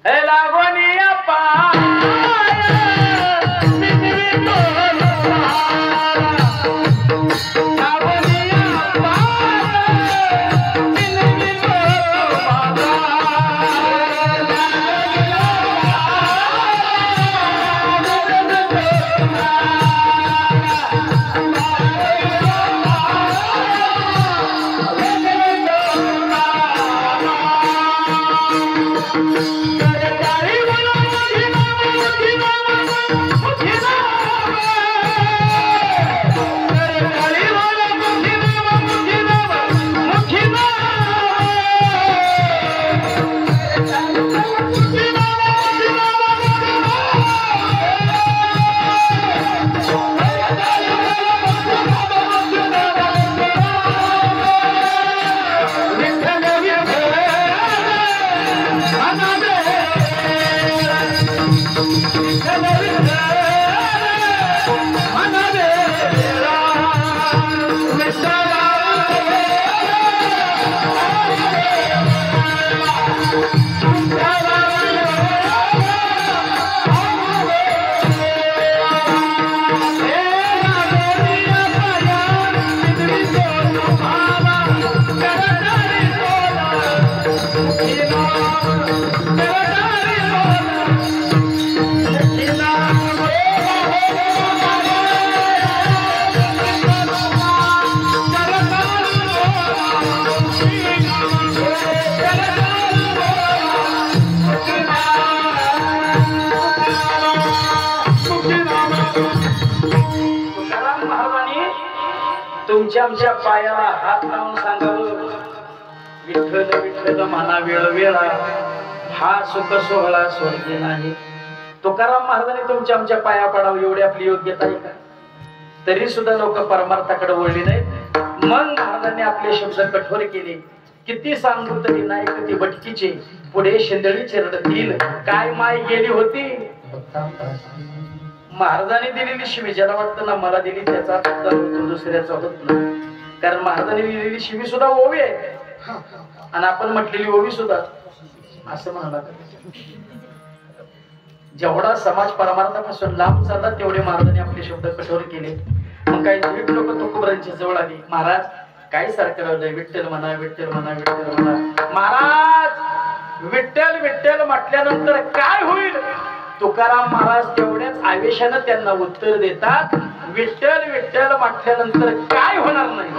हे लागोनिया तुमच्या आमच्या पायाला हात लावून सांगावं विठ्ठल विठ्ठल म्हणा वेळ वेळा, हा सुख सोहळा स्वर्गी नाही. तुकाराम महाराजांनी तुमच्या आमच्या पाया पडावं एवढी आपली योग्यता आहे का? तरी सुद्धा लोक परमार्थाकडे वळली नाहीत. मग महाराजांनी आपले शब्द कठोर केले. किती सांगू तरी नाही कधी बटकीचे पुढे शेंदळीचे रडतील काय माय गेली होती महाराजांनी दिलेली शिवी ज्याला वाटतं ना मला दिली त्याचा होतो दुसऱ्याचा होत नाही कारण महाराजांनी दिलेली शिवी सुद्धा ओवी आहे आणि आपण म्हटलेली ओवी सुद्धा असं म्हणाला जेवढा समाज परमार्थापासून लांब चालला तेवढे महाराजांनी आपले शब्द कठोर केले मग काही धीट लोक तुकोबरांच्या जवळ आली महाराज काय सारखं विठ्ठल म्हणा विठ्ठल म्हणा विठ्ठल म्हणा महाराज विठ्ठल विठ्ठल म्हटल्यानंतर काय होईल तुकाराम महाराज तेवढ्याच आवेशानं त्यांना उत्तर देतात विठ्ठल विठ्ठल म्हटल्यानंतर काय होणार नाही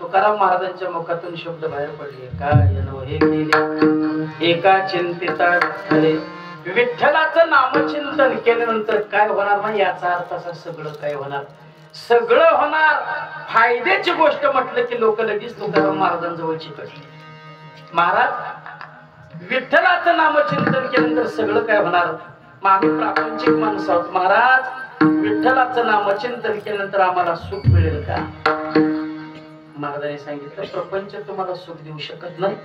तुकाराम महाराजांच्या मुखातून शब्द बाहेर पडले काय हे केले एका चिंतिता झाले विठ्ठलाचं नामचिंतन केल्यानंतर काय होणार नाही याचा अर्थ असा सगळं काय होणार सगळं होणार फायद्याची गोष्ट म्हटलं की लोक लगेच तुकाराम महाराजांजवळ चिकटले महाराज विठ्ठलाचं नामचिंतन केल्यानंतर सगळं काय होणार मग आम्ही प्रापंचिक माणसं आहोत महाराज विठ्ठलाचं नामचिंतन केल्यानंतर आम्हाला सुख मिळेल का महाराजांनी सांगितलं प्रपंच तुम्हाला सुख देऊ शकत नाही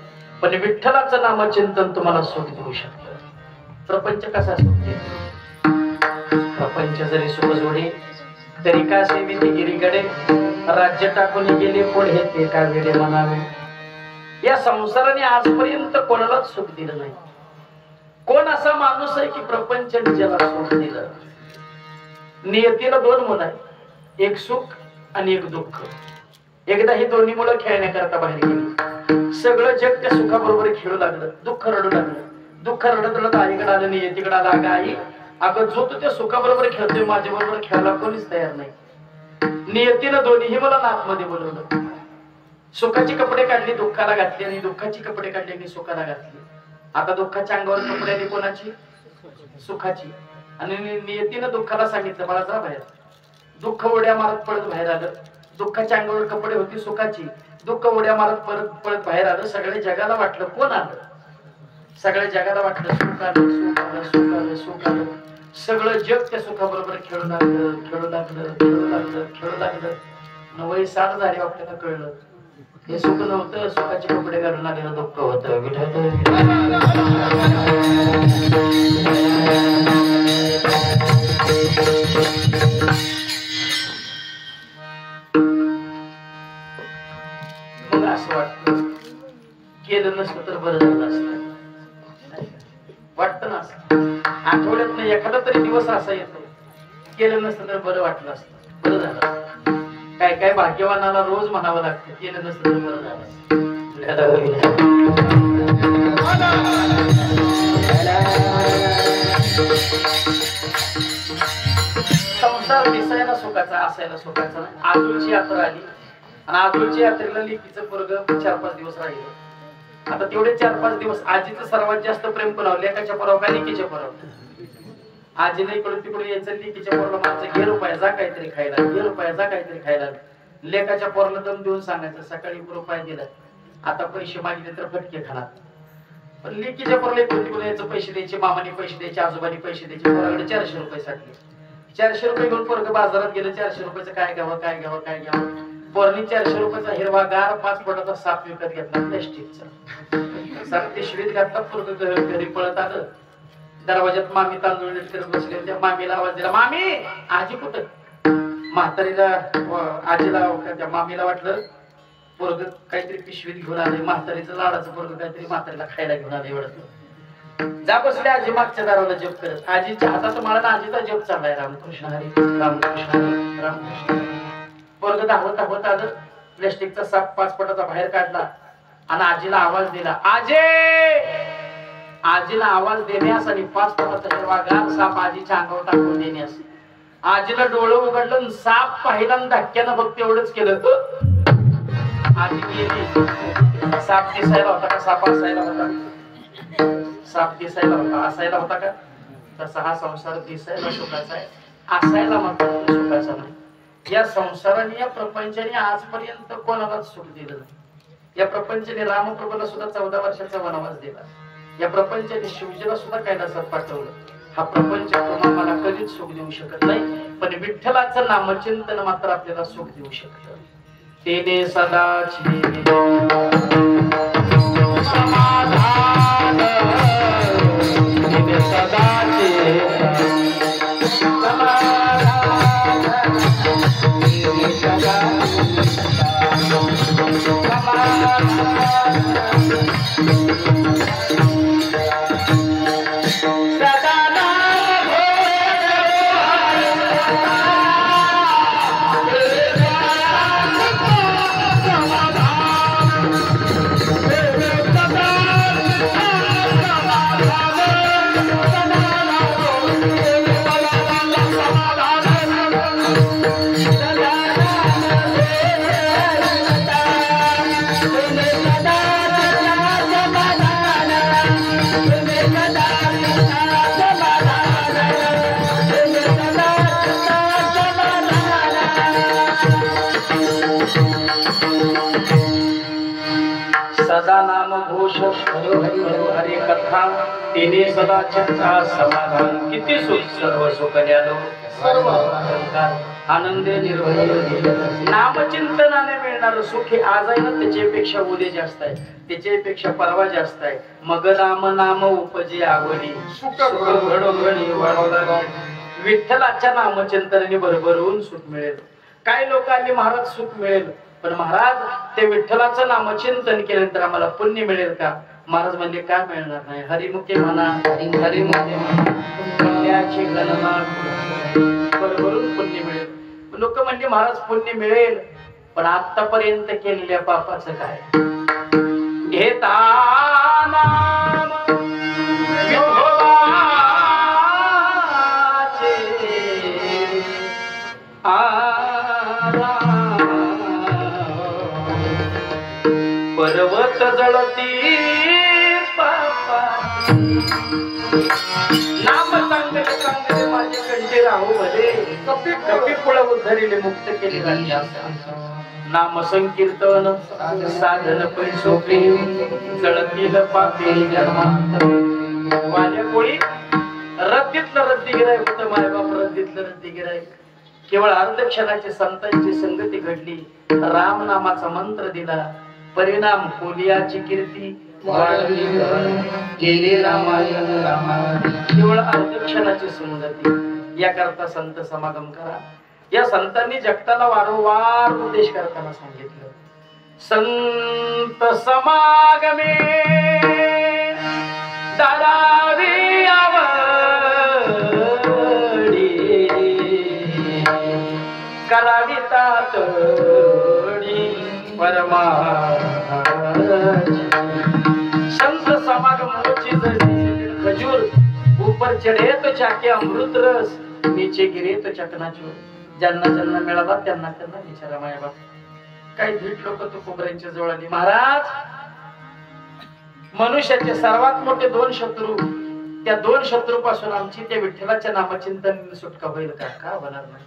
पण विठ्ठलाचं नामचिंतन तुम्हाला सुख देऊ शकत प्रपंच कसा सुख देतो प्रपंच जरी सुख जोडे तरी का सेविती गिरीकडे राज्य टाकून गेले पुढे ते का वेडे म्हणावे या संसाराने आजपर्यंत कोणालाच सुख दिलं नाही कोण असा माणूस आहे की प्रपंच ज्याला सुख दिलं नियतीला दोन मुलं आहे एक सुख आणि एक दुःख एकदा ही दोन्ही मुलं खेळण्याकरता बाहेर गेली सगळं जग त्या सुखाबरोबर खेळू लागलं दुःख रडू लागलं दुःख रडत रडत आईकडे आलं नियतीकडे आला अगं आई अगं जो तू त्या सुखाबरोबर खेळतोय माझ्या बरोबर खेळायला कोणीच तयार नाही नियतीनं दोन्हीही मला आतमध्ये बोलवलं सुखाची कपडे काढली दुःखाला घातली आणि दुःखाची कपडे काढली आणि सुखाला घातली आता दुःखाच्या अंगावर कपडे आली कोणाची सुखाची आणि नियतीनं दुःखाला सांगितलं मला जा बाहेर दुःख उड्या मारत पडत बाहेर आलं दुःखाच्या अंगावर कपडे होती सुखाची दुःख उड्या मारत परत पळत बाहेर आलं सगळ्या जगाला वाटलं कोण आलं सगळ्या जगाला वाटलं सुख आलं सुख आलं सुख आलं सुख आलं सगळं जग त्या सुखाबरोबर खेळू लागलं खेळू लागलं खेळू लागलं खेळू लागलं 90-60 झाली आपल्याला कळलं हे सुख नव्हतं, सुखाचे कपडे घालून आलेलं दुःख होतं. मग असं वाटतं केलं नसतं तर बरं झालं असतं. वाटतं ना असं, आठवड्यात एखादा तरी दिवस असा येतो केलं नसतं तर बरं वाटलं असतं, बरं झालं असतं. काय काय भाग्यवानाला रोज म्हणावं लागतं केलं नसतं तर बरं झालं असतं. संसार दिसायला सुखाचा असायला सुखाचा नाही. आजूळची यात्रा आली आणि आजूळच्या यात्रेला लेकीचं पोरगं 4-5 दिवस राहिलं. आता तेवढे 4-5 दिवस आजीचं सर्वात जास्त प्रेम कोणावर, लेकाच्या पोरावर का लेकीच्या पोरावर? आजीला इकडून तिकडून यायचं, लेकीच्या पोराला माणसं घे रुपया जा काहीतरी खायला, घे रुपया जा काहीतरी खायला. लेकाच्या पोराला दम देऊन सांगायचं सकाळी रुपया दिला, आता पैसे मागितले तर फटके खाणार. पण लेकीच्या पोराला इकडून तिकडून यायचं, पैसे द्यायचे, मामाने पैसे द्यायचे, आजोबांनी पैसे द्यायचे. पोराकडे 400 रुपये साठले. 400 रुपये घेऊन पोरगं बाजारात गेलं, 400 रुपयाचं काय घ्यावं काय घ्यावं काय घ्यावं. पोरांनी 400 रुपयाचा हिरवागार 5 फुटाचा साप विकत घेतला प्लॅस्टिकचा. साप पिशवीत घातला, पोरगं घरी पळत आलं. दरवाजात मामी तांदूळ नीट करत बसले. त्या मामीला आवाज दिला, मामी आजी कुठं? म्हातारीला आजीला त्या मामीला वाटलं पोरगं काहीतरी पिशवीत घेऊन आले, म्हातारीचं लाडाचं पोरगं काहीतरी म्हातारीला खायला घेऊन आले. एवढं जा बसले आजी मागच्या दाराला जप करत. आजीच्या हातात मला आजीचा जप चाललाय, रामकृष्ण हरी रामकृष्ण हरी रामकृष्ण. पोरगं धावत धावत आलं, प्लॅस्टिकचा साप 5 फुटाचा बाहेर काढला आणि आजीला आवाज दिला, आजे. आजीला आवाज देण्यास आणि 5 फुटाचा हिरवागार साप आजीच्या अंगावर टाकून देण्यास. आजीला डोळं उघडलं, साप पाहिला आणि धक्क्यानं फक्त एवढंच केलं. आजी गेली. साप दिसायला होता का साप असायला होता? साप दिसायला होता असायला होता का? तसा हा संसार दिसायला सुखाचा आहे, असायला मात्र सुखाचा नाही. या संसाराने या प्रपंचाने आजपर्यंत कोणालाच सुख दिलं नाही. या प्रपंचाने रामप्रभूला सुद्धा 14 वर्षाचा वनवास दिला. या प्रपंचाने शिवजीला सुद्धा कैलासात पाठवलं. हा प्रपंच तुम्हाला कधीच सुख देऊ शकत नाही, पण विठ्ठलाचं नामचिंतन मात्र आपल्याला सुख देऊ शकतं. तेने सदाची समाधान, तेने सदाची समाधान, तेने सदाची सदा नाम घोष हरो हरि हरो हरे कथा, तिने सदा चित्ता समाधान. किती सुख सर्व सुखल्यालो सर्व आनंदे निर्भय. नामचिंतनाने मिळणार सुख हे आज आहे ना, त्याच्यापेक्षा उद्या जास्त आहे, त्याच्यापेक्षा परवा जास्त आहे. मग राम नाम उपजे आवडी, सुख घडोघडी वाढवला. विठ्ठलाच्या नामचिंतनाने भरभरून सुख मिळेल. काही लोकांनी महाराज सुख मिळेल, पण महाराज ते विठ्ठलाचं नामचिंतन केल्यानंतर आम्हाला पुण्य मिळेल का? महाराज म्हणजे काय मिळणार नाही. हरिमुखे म्हणा, हरिमुखे म्हणा, पुण्याची गणना भरभरून पुण्य मिळेल. लोक म्हणजे महाराज पुण्य मिळेल, पण आतापर्यंत केलेल्या पापाचं काय? घेता नाम पर्वत जळती पापा, नाम चांगले चांगले माझे कंठे राहू भले. कपी पुळ उद्धरिले मुक्त केले नाम संकीर्तन साधन पैसोपे, जळतील पापे जन्मांत. माझ्या कोळी रद्दीतलं रद्दी गिरायक होतं, मायबाप रद्दीतलं रद्दी गिरायक. केवळ अर्ध क्षणाची संतांची संगती घडली, राम नामाचा मंत्र दिला, परिणाम कोलियाची कीर्ती केली रामायण रामायण केवळ अर्धक्षणाची सुंदरती याकरता संत समागम करा. या संतांनी जगताला वारंवार उपदेश करताना सांगितलं, संत समागमे दारावी आवडी करावी तातडी परमाची. संत समागम खजूर ऊपर चढ़े तो चाके अमृत रस नीचे गिरे तो चकनाचूर. ज्यांना ज्यांना मिळाला त्यांना त्यांना विचारा माया बाप. काही धीट लोक तो खोबऱ्यांच्या जवळ आली, महाराज मनुष्याचे सर्वात मोठे दोन शत्रू, त्या दोन शत्रू पासून आमची त्या विठ्ठलाच्या नामचिंतन सुटका होईल का? का होणार नाही?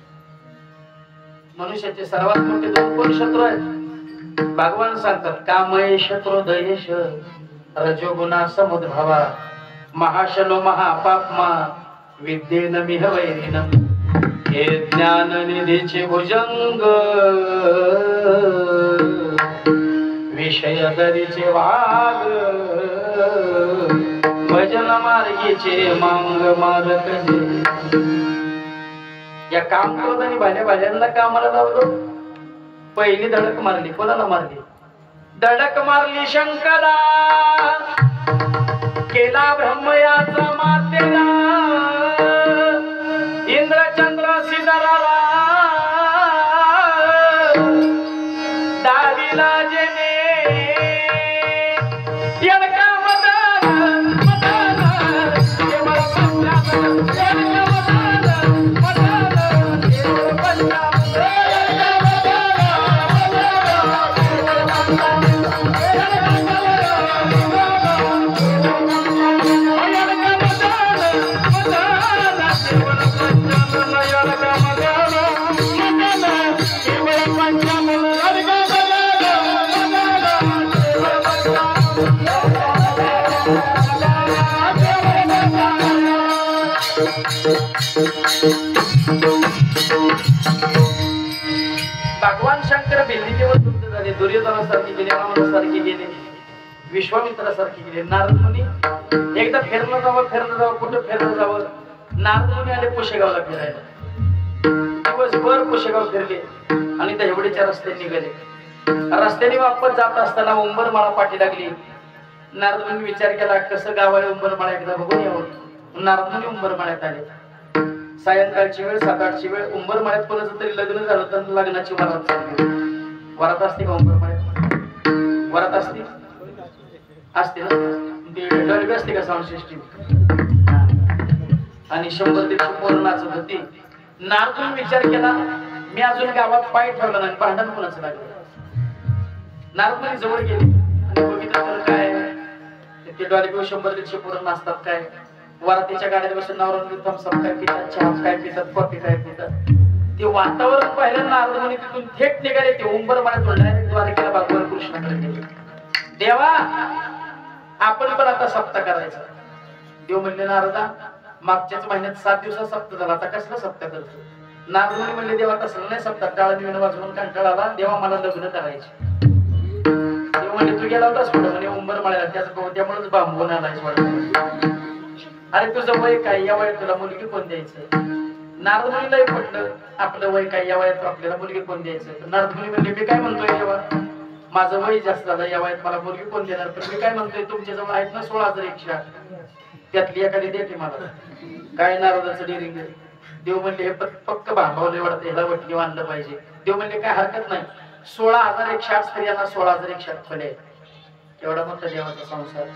मनुष्याचे सर्वात मोठे दोन कोण शत्रू आहेत? भगवान सांगतात, कामयेश क्रोधयेश रजोगुणा समुद्भवा महाशलो महापापमा विद्येन मिह वैरिणम. हे ज्ञान निधीचे भुजंग विषय दरीचे वाग भजन मार्गीचे मांग मारक. या काम क्रोध आणि भाल्या कामाला लावलो. पहिली धडक मारली, कोणाला मारली? धडक मारली शंकरा, केला ब्रह्मयाचा मातेला. इंद्रचंद्र सिद्धराला दाविला जेने येणका मदान मदान केवळ पंचामृत येणका मदान मदान केवळ पंचामृत भगवान शंकर भिल्लीवर दुग्ध झाले. दुर्योधनासारखे गेले, रावणासारखे गेले, विश्वामित्रासारखे गेले. नारद मुनी एकदा फिरणं जावं कुठं फिरणं जावं. नारद मुनी आले पुशेगावला फिरायला. दिवसभर पुशेगाव फिरले आणि दहिवडीच्या रस्त्याने निघाले. रस्त्याने वापस जात असताना उंबरमाळा पाठी लागली. नारद मुनी विचार केला, कसं गाव आहे उंबरमाळा, एकदा बघून यावं. नारद मुनी उंबरमाळ्यात आले. सायंकाळची वेळ, 7-8ची वेळ. उंबरमाळ्यात कोणाचं तरी लग्न झालं तर लग्नाची वरात चालली. वरात असते का उंबरमाळ्यात? वरात असते असते ना. डॉल्बी असते का साऊंड सिस्टीम? आणि 100-150 पोरं नाचत होती. नारदून विचार केला, मी अजून गावात पाय ठेवला नाही, भांडण कोणाचं लागलं. नारदून जवळ गेले आणि बघितलं तर काय ते डॉल्बी 100-150 पोरं नाचतात. काय वरातीच्या गाड्यात बसून नवरा थम्सअप काय पितात, चहा काय पितात, कॉफी काय पितात. ते वातावरण पाहिलं नारद मुनी तिथून थेट निघाले. ते उंबरमाळ्यात डायरेक्ट द्वारकेला भगवान कृष्णाकडे गेले. देवा आपण पण आता सप्ताह करायचा. देव म्हणले, नारदा मागच्याच महिन्यात 7 दिवसात सप्ताह झाला, आता कसला सप्ताह करतो? नारद मुनी म्हणले, देवा तसं नाही सप्ताह. टाळा निवेन वाजवून कंटाळा आला, देवा मला लग्न करायचे. देव म्हणले, तू गेला होतास कुठं? म्हणे उंबरमाळ्याला. त्यामुळेच बांबून आलायच वाटत. अरे तुझं वय काय, या वयात तुला मुलगी कोण द्यायचंय? नारद मुनीलाही पटलं, आपलं वय काय, या वयात आपल्याला मुलगी कोण द्यायचंय? नारद मुनी म्हणले, मी काय म्हणतोय देवा, माझं वय जास्त झालं, या वयात मला मुलगी कोण देणार? पण मी काय म्हणतोय, तुमच्या जवळ आहेत ना 16,108, त्यातली एखादी देते मला. काय नारदाचं डेरिंग. देव म्हणले, हे पक्क भांबावले वाटत, ह्याला वटणी आणलं पाहिजे. देव म्हणले, काय हरकत नाही. 16,108 स्त्रियांना 16,108 फळे. एवढा मोठा देवाचा संसार.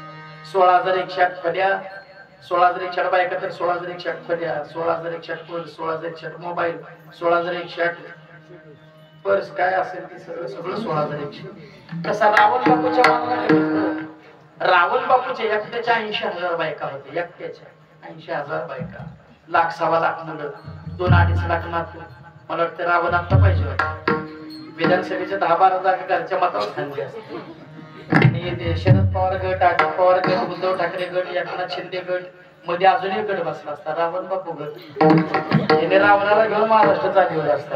16,108 फल्या, 16,108 बायका तर 16,108 फल्या, 16,108 पर्स, 16,108 मोबाईल, 16,108 पर्स, काय असेल ते सगळं 16,108. तसा रावण बापूच्या रावण बापूच्या एकट्याच्या 80,000 बायका होते. एकट्याच्या 80,000 बायका, 1,00,000-1,15,00,000 मुलं, 2-2.5 लाख नातू. मला वाटतं रावण आता पाहिजे होता. विधानसभेच्या 10-12 जागा घरच्या मतावर खांदल्या असते. आणि ते शरद पवार गट, अजित पवार गट, उद्धव ठाकरे गट, एकनाथ शिंदे गट, मध्ये अजून एक गट बसला असता, रावण बापू गट. त्याने रावणाला घेऊन महाराष्ट्र चालवला असता.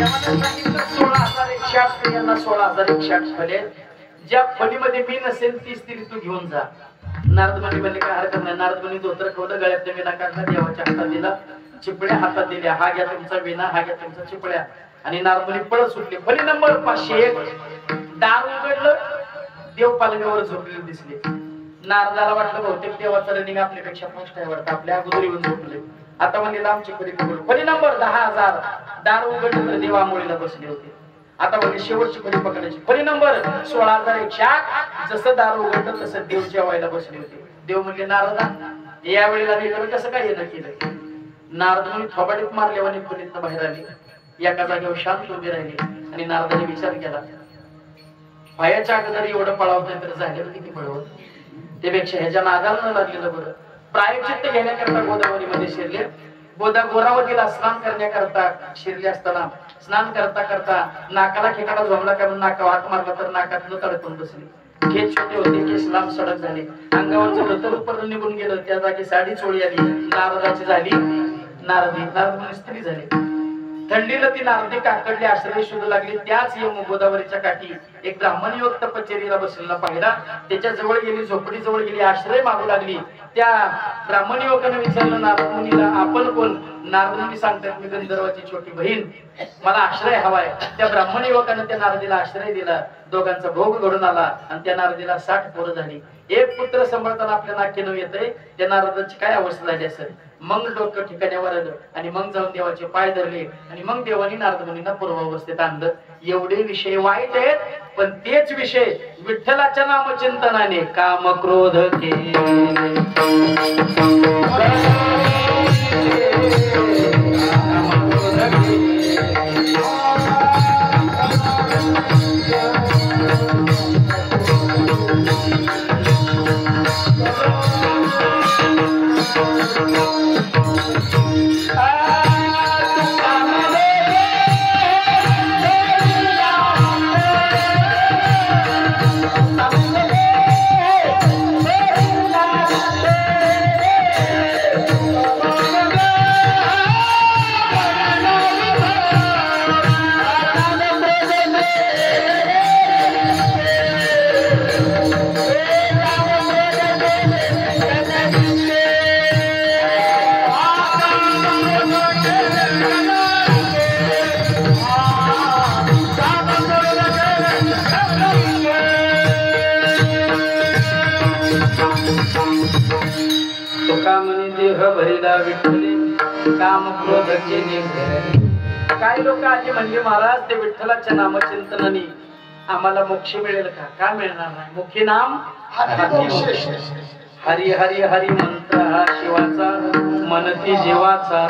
देवाने सांगितलं 16,108 स्त्रियांना 16,108 फले. ज्या फलीमध्ये मी नसेल ती स्त्री तू घेऊन जा. नारद मुनी म्हणले काय हरकत नाही. नारद मुनी धोतर ठेवलं, गळ्यातल्या विना काढला, देवाच्या हातात दिला, चिपळ्या हातात दिल्या. हा घ्या तुमचा विना, हा घ्या तुमचा चिपळ्या. आणि नारद मुनी पळत सुटले. फली नंबर 501. दार उघडलं, देव पालण्यावर झोपलेले दिसले. नारदाला वाटलं बहुतेक देवाचा रनिंग आपल्यापेक्षा फास्ट आहे वाटतं, आपल्या अगोदर येऊन झोपले. आता म्हणजे आमची फली पकडू. फली नंबर 10,000. दार उघडलं तर देव आंघोळीला बसले होते. आता म्हणजे शेवटची फली पकडायची. फली नंबर 16,108. जसं दार उघडलं तसं देव जेवायला बसले होते. देव म्हणले नारदा या वेळेला मी कसं काय येणं केलं. नारद मुनी थोबाडीत मारल्यावानी फलीतनं बाहेर आले. एका जागेवर शांत उभे राहिले आणि नारदाने विचार केला पायाच्या अगोदर एवढं पळावतंय तर झालेलं किती पळवत. त्यापेक्षा ह्याच्या नादाला न लागलेलं बरं. प्रायचित्त घेण्याकरता गोदावरीमध्ये शिरले. गोदावरीला स्नान करण्याकरता शिरले असताना स्नान करता करता नाकाला ठिकाणा झोमला कारण नाका वाट मारला तर नाकात न तडकून बसले. केस छोटे होते, केस लांब सडक झाले, अंगावरचं धोतर उपर निघून गेलं. त्या जागी साडी चोळी आली. नारदाची झाली नारद स्त्री झाली. थंडीला ती नारदी काकडली, आश्रय शोधू लागली. त्याच गोदावरीच्या काठी एक ब्राह्मण युवक तपश्चर्येला बसलेला पाहिला. त्याच्या जवळ गेली, झोपडी जवळ गेली, आश्रय मागू लागली. त्या ब्राह्मण युवकाने विचारलं नारद मुनीला आपण कोण. नारद मुनी सांगतात मी गंधर्वाची छोटी बहीण, मला आश्रय हवाय. त्या ब्राह्मण युवकाने त्या नारदीला आश्रय दिला. दोघांचा भोग घडून आला आणि त्या नारदीला 60 पोरं झाली. एक पुत्र सांभाळताना आपल्या नाकीनं येतंय. त्या नारदाची काय अवस्था झाली असेल. मग डोकं ठिकाण्यावर आलं आणि मग जाऊन देवाचे पाय धरले आणि मग देवानी नारद मुनींना पूर्वावस्थेत आणलं. एवढे विषय वाईट आहेत, पण तेच विषय विठ्ठलाच्या नामचिंतनाने काम क्रोध भरीला विठ्ठले काम क्रोध केले. काही लोक आले म्हणजे महाराज ते विठ्ठलाच्या नामचिंतनाने आम्हाला मोक्ष मिळेल का. काय मिळणार नाही. मुख्य नाम हरी हरी हरी मंत्र हा शिवाचा मनती जीवाचा.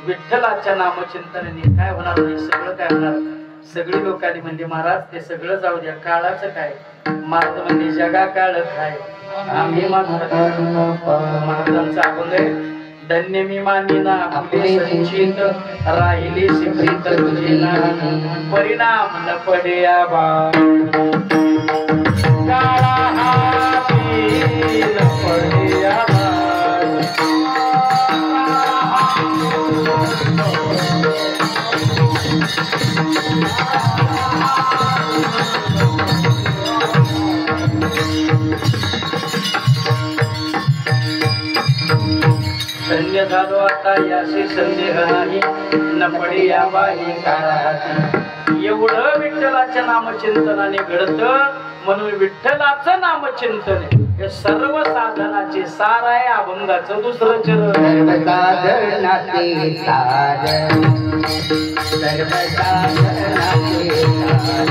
विठ्ठलाच्या नामचिंतनाने काय होणार नाही. सगळं काय होणार. सगळी लोक आली म्हणजे महाराज ते सगळं जाऊ द्या. काळाचं काय. मार्ग म्हणजे जगा काळ काय. आम्ही महाराजांचा अभंग आहे. धन्य मी मानिना आपले संचित राहिली सिप्रीत तुझे परिणाम न पडे आबा. काळा हाती न पडे आबा. धन्य झालो आता याशी संदेह नाही न पडे या बाई काळाची. एवढं विठ्ठलाच्या नामचिंतनाने घडतं. म्हणून विठ्ठलाचं नामचिंतन हे सर्व साधनाचे सार आहे. अभंगाचं दुसरं चरण साधनाचे सार सर्व साधनाचे सार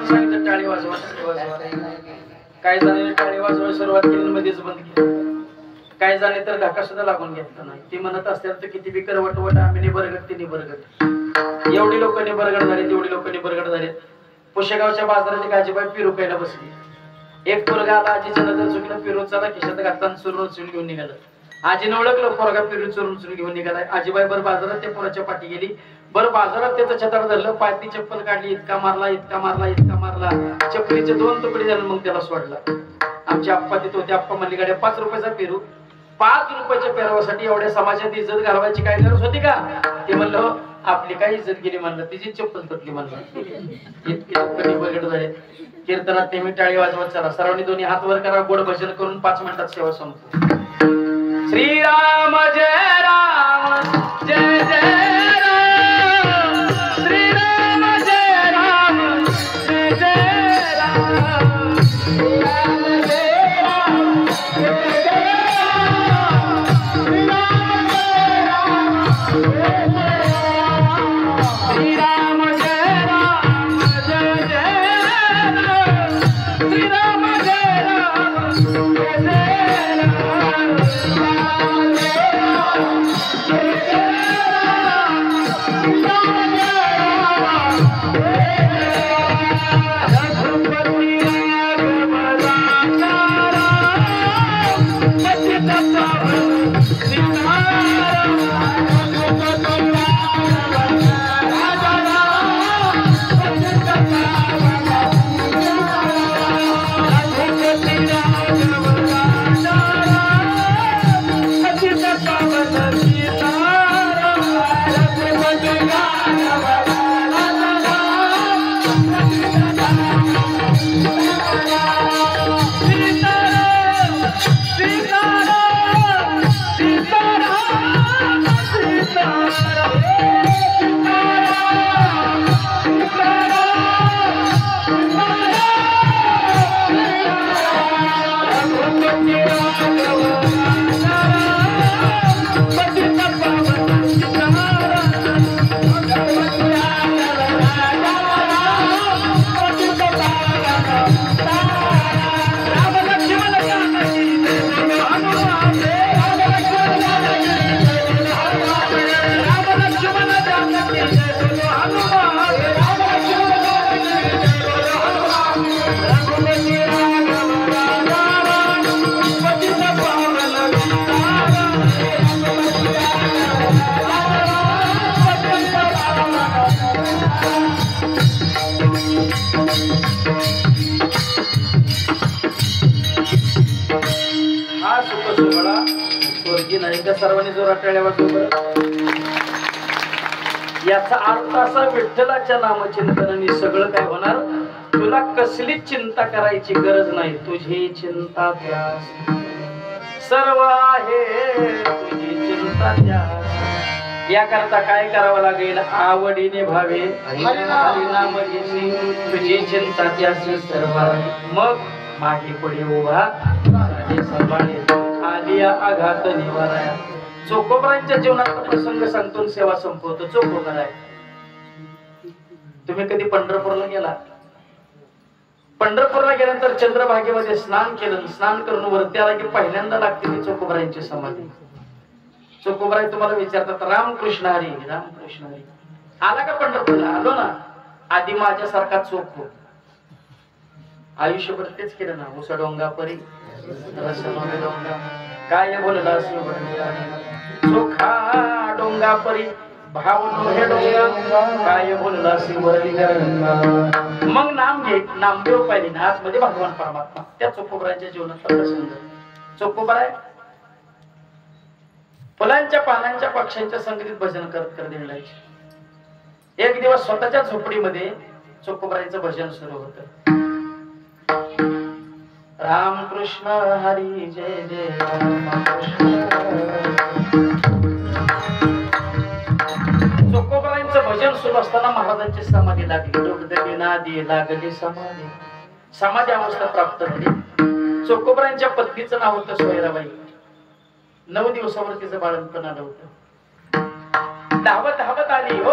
सांगितलं टाळी वाजवा टाळी वाजवा. काय जणांनी टाळी वाजवायला सुरुवात केली मध्येच बंद केली. काय जाणे तर धक्का सुद्धा लागून घेतला नाही. ती म्हणत असतात तर किती बी करवटवट आम्ही निबरगट ती निबरगट. एवढी लोक निबरगट झाली तेवढी लोक निबरगट झाले. पुशेगावच्या बाजारात एक आजीबाई पिरू खायला बसली. एक पोरगा आला आजीच्या नजर चुकलं पिरू चला खिशात घालताना चुरून चुरून घेऊन निघालं. आजीने ओळखलं पोरगा पिरू चुरून चुरून घेऊन निघालाय. आजीबाई बरं बाजारात त्या पोराच्या पाठी गेली. बरं बाजारात त्याचं छताड धरलं पायती चप्पल काढली इतका मारला इतका मारला इतका मारला चप्पलीचे 2 तुकडे झाले. मग त्याला सोडला. आमचे आप्पा तिथे होते. आप्पा म्हणली गाड्या 5 रुपयाचा पेरू 5 रुपयाच्या पेरावासाठी एवढ्या समाजात इज्जत घालवायची काय गरज होती का? ते म्हणलं आपली काय इज्जत गेली म्हणलं तिची चप्पल तुटली म्हणलं. इतके कधी बगड झाले. कीर्तनात नेहमी टाळी वाजवत चला. सर्वांनी दोन्ही हात वर करा. गोड भजन करून 5 मिनिटात सेवा संपू. श्रीराम जय राम जय जय राम. श्रीराम जय राम जय जय राम. श्रीराम जय राम जय जय राम. श्रीराम जय राम जय जय राम. श्रीराम जय राम जय जय राम. श्रीराम जय राम जय जय राम. सर्वांनी जोरात टाळ्या वाजवा. याचा अर्थ असा विठ्ठलाच्या नामचिंतनाने सगळं काय होणार. तुला कसलीच चिंता करायची गरज नाही. तुझी चिंता ध्यास सर्व आहे. तुझी चिंता ध्यास. याकरता काय करावं लागेल. आवडीने भावे हरिनाम घेणे. तुझी चिंता ध्यास सर्व. मग मागे पुढे उभा सांभाळे आलिया आघात निवाराया. चोकोबरांच्या जीवनाचा प्रसंग सांगतो सेवा संपवतो. चोकोबर आहे तुम्ही कधी पंढरपूरला गेला? पंढरपूरला गेल्यानंतर चंद्रभागेमध्ये स्नान केलं, स्नान करून वरती आला की पहिल्यांदा लागते ती चोखोबारायांची समाधी. चोखोबाराय तुम्हाला विचारतात, रामकृष्ण हरी, रामकृष्ण हरी. आला का पंढरपूरला? आलो ना. आधी माझ्यासारखा चोख हो. आयुष्यभर तेच केलं ना. उसा डोंगा परी डोंगा काय बोलला चोखा डोंगा परी भाव हे डोंगा काय बोलला मग नाम घे. नामदेव पाहिजे ना आतमध्ये भगवान परमात्मा. त्या चोखोबारांच्या जीवनातला प्रसंग. चोखोबाराय फुलांच्या पानांच्या पक्ष्यांच्या संगतीत भजन करत करत हिंडायचे. एक दिवस स्वतःच्या झोपडीमध्ये चोखोबारांचं भजन सुरू होतं. रामकृष्ण हरी जय जय चोखोबारांचं भजन सुरू असताना महाराजांची समाधी लागली. डोकदली नादी लागली समाधी. समाधी अवस्था प्राप्त झाली. चोखोबारांच्या पत्नीचं नाव होतं सोयराबाई. 9 दिवसावर तिचं बाळंतपण आलं होतं. धावत धावत आली. हो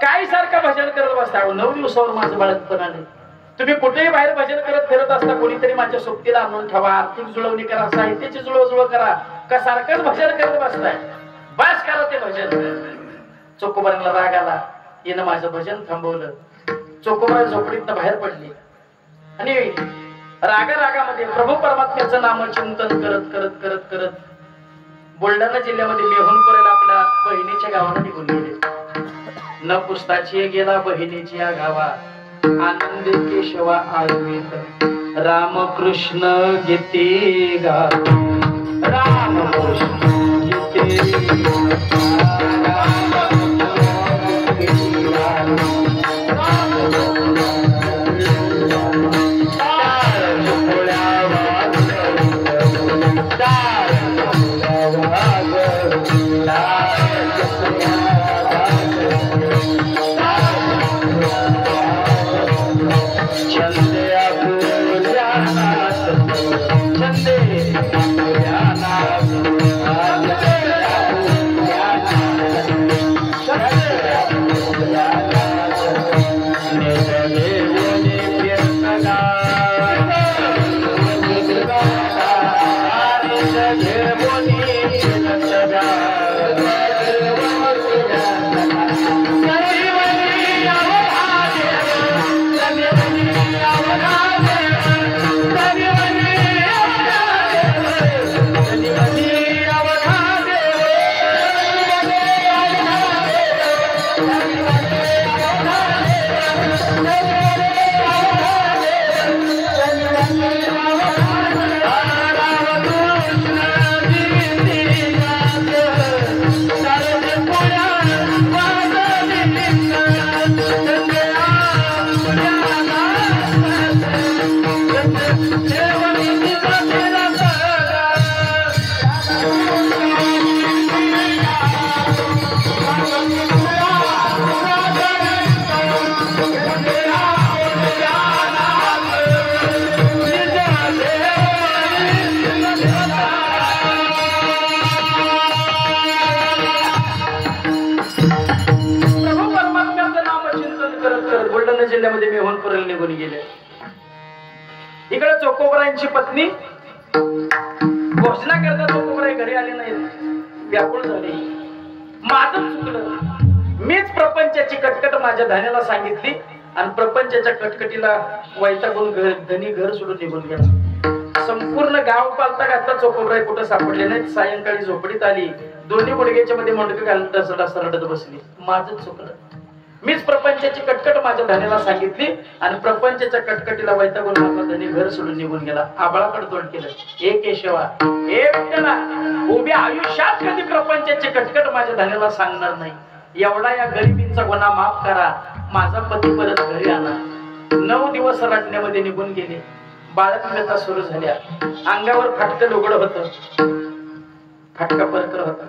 काय सारखं भजन करत बसता? 9 दिवसावर माझं बाळंतपण आलं. तुम्ही कुठेही बाहेर भजन करत फिरत असता, कोणीतरी माझ्या सोबतीला आणून ठेवा, आर्थिक जुळवणी करा, साहित्याची जुळवजुळव करा, का सारखंच भजन करत बसताय? बस करा ते भजन. चोखोबारांना राग आला. येणं माझं भजन थांबवलं. चोखोबारा झोपडीतनं बाहेर पडली आणि रागामध्ये प्रभू परमात्म्याचं नामचिंतन करत करत करत करत बुलढाणा जिल्ह्यामध्ये मेहुणपुरेला आपल्या बहिणीच्या गावाला निघून गेले. न पुस्ताची गेला बहिणीची या गावात. आनंद केशवा आयुर्वेद रामकृष्ण गीते गा. रामकृष्ण गीते जिल्ह्यामध्ये मेहुणपुरेला निघून गेले. इकडे चोखोबारांची पत्नी भोजना करता चोखोबाराई घरी आली नाही. व्याकुळ झाली. माझं चुकलं. मीच प्रपंचाची कटकट माझ्या धान्याला सांगितली आणि प्रपंचाच्या कटकटीला वैतागून धनी घर सोडून निघून गेला. संपूर्ण गाव पालता घातला. चोखोबाराई कुठं सापडले नाहीत. सायंकाळी झोपडीत आली. दोन्ही गुडघ्याच्या मध्ये मुंडकं घालून डसडस रडत बसली. माझं चुकलं. मीच प्रपंचाची कटकट माझ्या धनीला सांगितली आणि प्रपंचाच्या कटकटीला वैतागून माझा धनी घर सोडून निघून गेला. आबाळाकडे तोंड केलं. ए केशवा, ए विठ्ठला, उभ्या आयुष्यात कधी प्रपंचाची कटकट माझ्या धनीला सांगणार नाही. एवढा या गरिबींचा गुन्हा माफ करा. माझा पती परत घरी आणा. 9 दिवस रडण्यामध्ये निघून गेले. बाळंतव्यथा सुरू झाल्या. अंगावर फाटकं लुगडं होतं. फाटका परकर होता.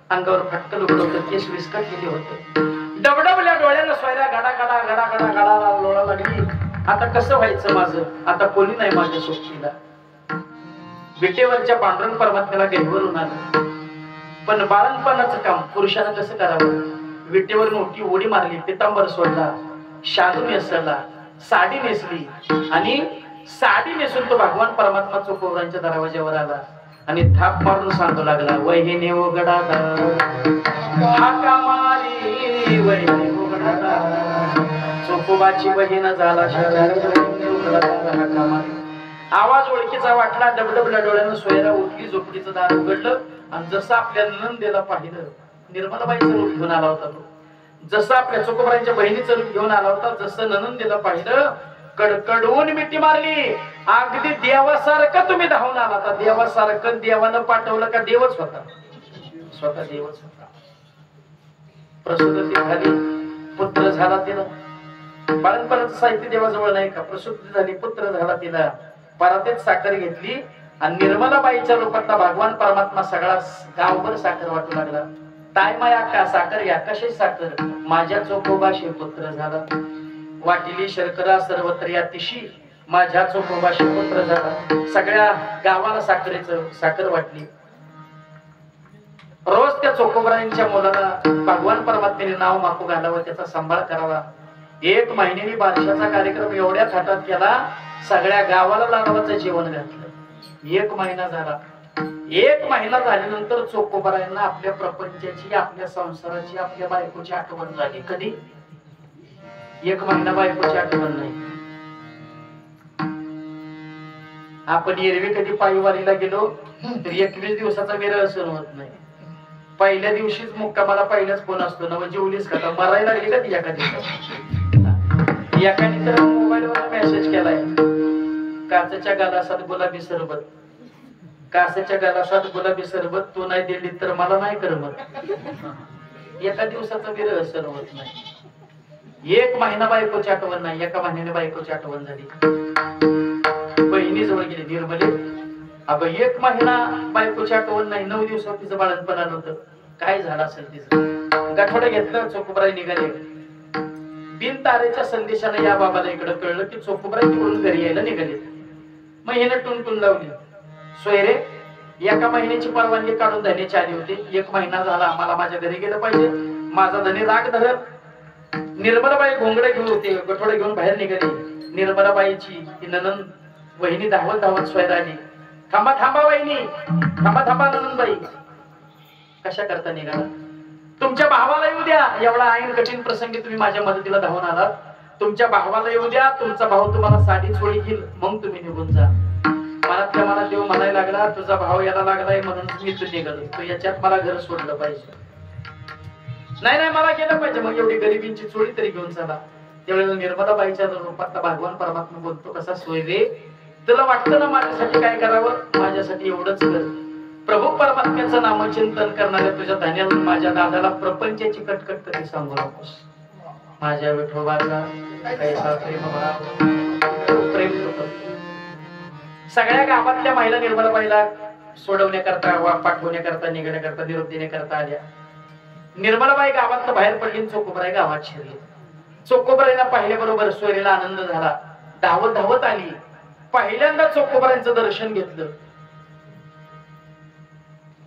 अंगावर फाटकं लुगडं होतं. केस विस्कटलेले होते. डबडबल्या डोळ्याला सोयऱ्या गडा गडा गडा गडा गडा लोळा लागली. आता कसं व्हायचं माझं? आता कोणी नाही माझ्या सोबतीला. विटेवरच्या पांडुरंग परमात्म्याला गहिवरून आलं. पण बाळंतपणाचं काम पुरुषानं कसं करावं? विटेवर मोठी उडी मारली. पितांबर सोडला. शालू नेसला, साडी नेसली आणि साडी नेसून तो भगवान परमात्मा चोकोबरांच्या दरवाज्यावर आला आणि थाप मारून सांगू लागला, वहिनी उघडा हाका मारी, वहिनी उघडा. चोकोबाची बहीण झाला शेजारी, वहिनी उघडा हाका मारी. आवाज ओळखीचा वाटला. डबडबल्या डोळ्यानं सोयरा उठली, झोपडीचं दार उघडलं आणि जसं आपल्या नंदेला पाहिलं, निर्मलाबाईचं रूप घेऊन आला होता तो. जसं आपल्या चोकोबरांच्या बहिणीचं रूप घेऊन आला होता, जसं ननंदेला पाहिलं, कडकडून मिठी मारली. अगदी देवासारखं तुम्ही धावून आला होता. देवासारखं देवानं पाठवलं का? देवच होता, स्वतः देवच होता. प्रसूती झाली, पुत्र झाला तिला. बाळणपणाचं साहित्य देवाजवळ नाही का? प्रसूती झाली, पुत्र झाला तिला. परातीत साखर घेतली आणि निर्मलाबाईच्या रूपातला भगवान परमात्मा सगळा गावभर साखर वाटू लागला. ताय माया का साखर घ्या. कशी साखर? माझ्या चोकोबाशी पुत्र झाला. वाटिली शर्करा सर्वत्र या तिशी, माझ्या चोकोबाशी पुत्र झाला. सगळ्या गावाला साखर वाटली. रोज त्या चोकोबरांच्या मुलाला भगवान परमात्म्याने नाव माकू घालावं, त्याचा सांभाळ करावा. 1 महिन्यानी बारशाचा कार्यक्रम एवढ्या थाटात केला, सगळ्या गावाला लाडवाचं जेवण घातलं. 1 महिना झाला. 1 महिना झाल्यानंतर चोकोबरायांना आपल्या प्रपंचाची, आपल्या संसाराची, आपल्या बायकोची आठवण झाली. कधी? 1 महिना बायकोची आठवण नाही. आपण एरवी कधी पायवारीला गेलो तर 21 दिवसाचा विरह सहन होत नाही. पहिल्या दिवशीच मुक्कामाला पहिल्याच फोन असतो ना, जेवलीस का? मरायला लागली का ती एका दिवसात? एकाने तर मोबाईलवर मेसेज केलाय, काचेच्या गालासात गुलाबी सरबत, काचेच्या गालासात गुलाबी सरबत, तू नाही दिली तर मला नाही करमत. एका दिवसाचा विरह सहन होत नाही. 1 महिना बायकोची आठवण नाही. एका महिन्याने बायकोची आठवण झाली. बहिणी जवळ गेली, निर्मले अगं 1 महिना बायकोची आठवण नाही. 9 दिवसात तिचं बाळणपण आलं होतं. काय झालं असेल तिचं? गाठोडं घेतलं, चोकोबराई निघाले. बिन तारेच्या संदेशाने या बाबाला इकडे कळलं की चोकोबराई तिकडून घरी यायला निघाले. मग हिने टुनटुन लावली, सोयरे 1 महिन्याची परवानगी काढून धन्याची आली होती. 1 महिना झाला, मला माझ्या घरी गेलं पाहिजे. माझा धनी राग धरत. निर्मलाबाई घोंगडे घेऊन होते, गठोडे घेऊन बाहेर निघाली. निर्मलाबाईची ती ननंद वहिनी धावत धावत सोयरा आली. थांबा थांबा वहिनी, थांबा थांबा ननंदबाई. कशा करता निघाला? तुमच्या भावाला येऊ द्या. एवढा ऐन कठीण प्रसंगी तुम्ही माझ्या मदतीला धावून आलात. तुमच्या भावाला येऊ द्या. तुमचा भाऊ तुम्हाला साडी चोळी घेईल, मग तुम्ही निघून जा. मनातल्या मनात देव म्हणायला लागला, तुझा भाव याला लागलाय म्हणून मी तू निघालो. तो याच्यात मला घर सोडलं पाहिजे. नाही नाही, मला गेलं पाहिजे. मग एवढी गरिबींची चोळी तरी घेऊन चला. त्यावेळेला निर्मलाबाईच्या रूपातला भगवान परमात्मा बोलतो, कसा सोयरे, तुला वाटतं ना माझ्यासाठी काय करावं? माझ्यासाठी एवढंच कर. प्रभू परमात्म्याचं नामचिंतन करणाऱ्या तुझ्या धन्याला, माझ्या दादाला प्रपंचाची कटकट कधी सांगू नकोस. माझ्या विठोबाचा कैसा प्रेम होतं. सगळ्या गावातल्या महिला निर्मलाबाईला सोडवण्याकरता, पाठवण्याकरता, निघण्याकरता, निरोप देण्याकरता आल्या. निर्मलाबाई गावात बाहेर पडली, चोकोबराई गावात शिरली. चोकोबराईला पाहिल्याबरोबर सोयरीला आनंद झाला. धावत धावत आली. पहिल्यांदा चोकोबरांचं दर्शन घेतलं.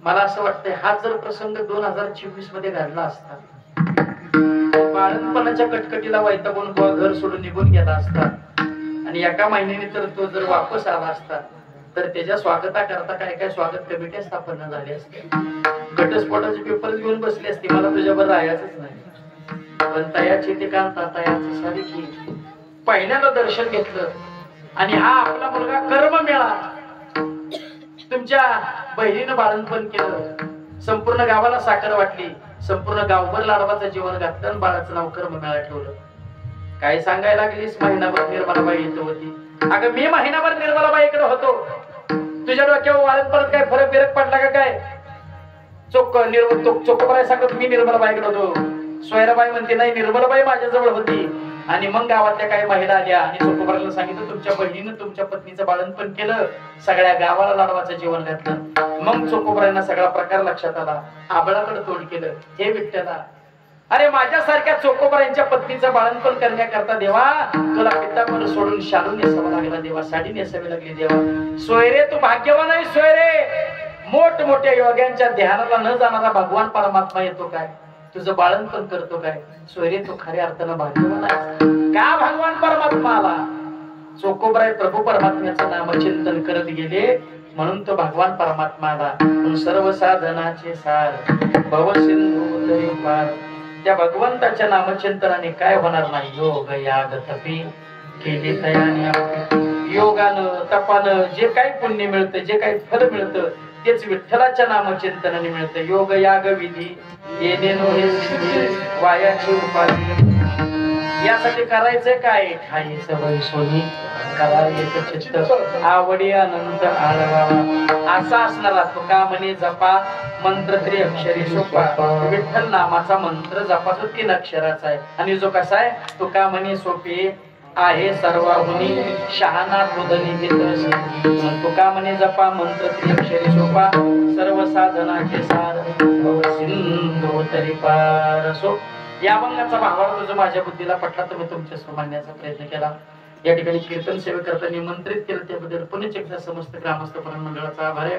मला असं वाटतंय, हा जर प्रसंग 2024 मध्ये घडला असता, बाळणपणाच्या कटकटीला वैतागून घर सोडून निघून गेला असता आणि 1 महिन्याने तर तो जर वापस आला असता, तर त्याच्या स्वागताकरता काय काय स्वागत कमिट्या स्थापन झाल्या असत्या. घटस्फोटाचे पेपर घेऊन बसले असते. मला तुझ्यावर राहायचंच नाही. पण तयाची ते कांता तयाची सारी की पहिल्यांदा दर्शन घेतलं आणि हा आपला मुलगा कर्म मिळा. तुमच्या बहिणीनं बाळणपण केलं. संपूर्ण गावाला साखर वाटली. संपूर्ण गावभर लाडवाचं जेवण घातलं आणि बाळाचं नाव कर्म मिळा ठेवलं. काय सांगायला लागलीस? महिनाभर निर्मलाबाई येत होती. अगं मी महिनाभर निर्मलाबाईकडे होतो. तुझ्या डोक्यावर बाळणपणात काय फरक बिरक पडला का काय? चोकोबराई सांगत मी निर्मलाबाईकडे होतो. सोयराबाई म्हणते नाही, निर्मलाबाई माझ्याजवळ होती. आणि मग गावातल्या काही महिला आल्या आणि चोकोबराईला सांगितलं, तुमच्या बहिणीनं तुमच्या पत्नीचं बाळणपण केलं, सगळ्या गावाला लाडवाचं जेवण घातलं. मग चोकोबराईंना सगळा प्रकार लक्षात आला. आबळाकडे तोंड केलं, हे विठ्ठला, अरे माझ्यासारख्या चोकोबराईंच्या पत्नीचं बाळणपण करण्याकरता देवा तुला पितांबर सोडून शालू नेसावा लागला देवा, साडी नेसावी लागली देवा. सोयरे तू भाग्यवान आहे सोयरे. मोठमोठ्या योग्यांच्या ध्यानाला न जाणारा भगवान परमात्मा येतो काय? तुझं बाळणपण करतो काय? सोयरे तू खऱ्या अर्थानं भाग्यवान आहे. परमात्माला चोकोबराय प्रभू परमात्म्याचं नामचिंतन करत गेले म्हणून तो भगवान परमात्माला सर्व साधनाचे सार भवसिंधू तरी पार. त्या भगवंताच्या नामचिंतनाने काय होणार नाही. योग याग तपी केली तयारी. योगानं तपानं जे काही पुण्य मिळतं जे काही फल मिळतं तेच विठ्ठलाच्या नामचिंतनाने मिळतं. योग याग विधी येणे नो हे सिद्धी वायाची उपाधी. यासाठी करायचंय काय. ठाई सवय सोनी करायचे चित्त आवडी अनंत आळवा. असा असणारा तुका म्हणे जपा मंत्र त्रिअक्षरी सोपा. विठ्ठल नामाचा मंत्र जपाचा 3 अक्षराचा आहे आणि जो कसा आहे तुका म्हणे सोपे आहे सर्वाहुनी शहाणा तुदनी घेत. तुका म्हणे जपा मंत्र त्रिअक्षरी सोपा सर्व साधनाचे सार सिंधू तरी पार. सो या अभंगाचा भावार्थ जो माझ्या बुद्धीला पटला तो मी तुमच्या समोर मांडण्याचा प्रयत्न केला. या ठिकाणी कीर्तन सेवेकरता निमंत्रित केलं त्याबद्दल पुन्हा एकदा समस्त ग्रामस्थ मंडळाचा आभार आहे.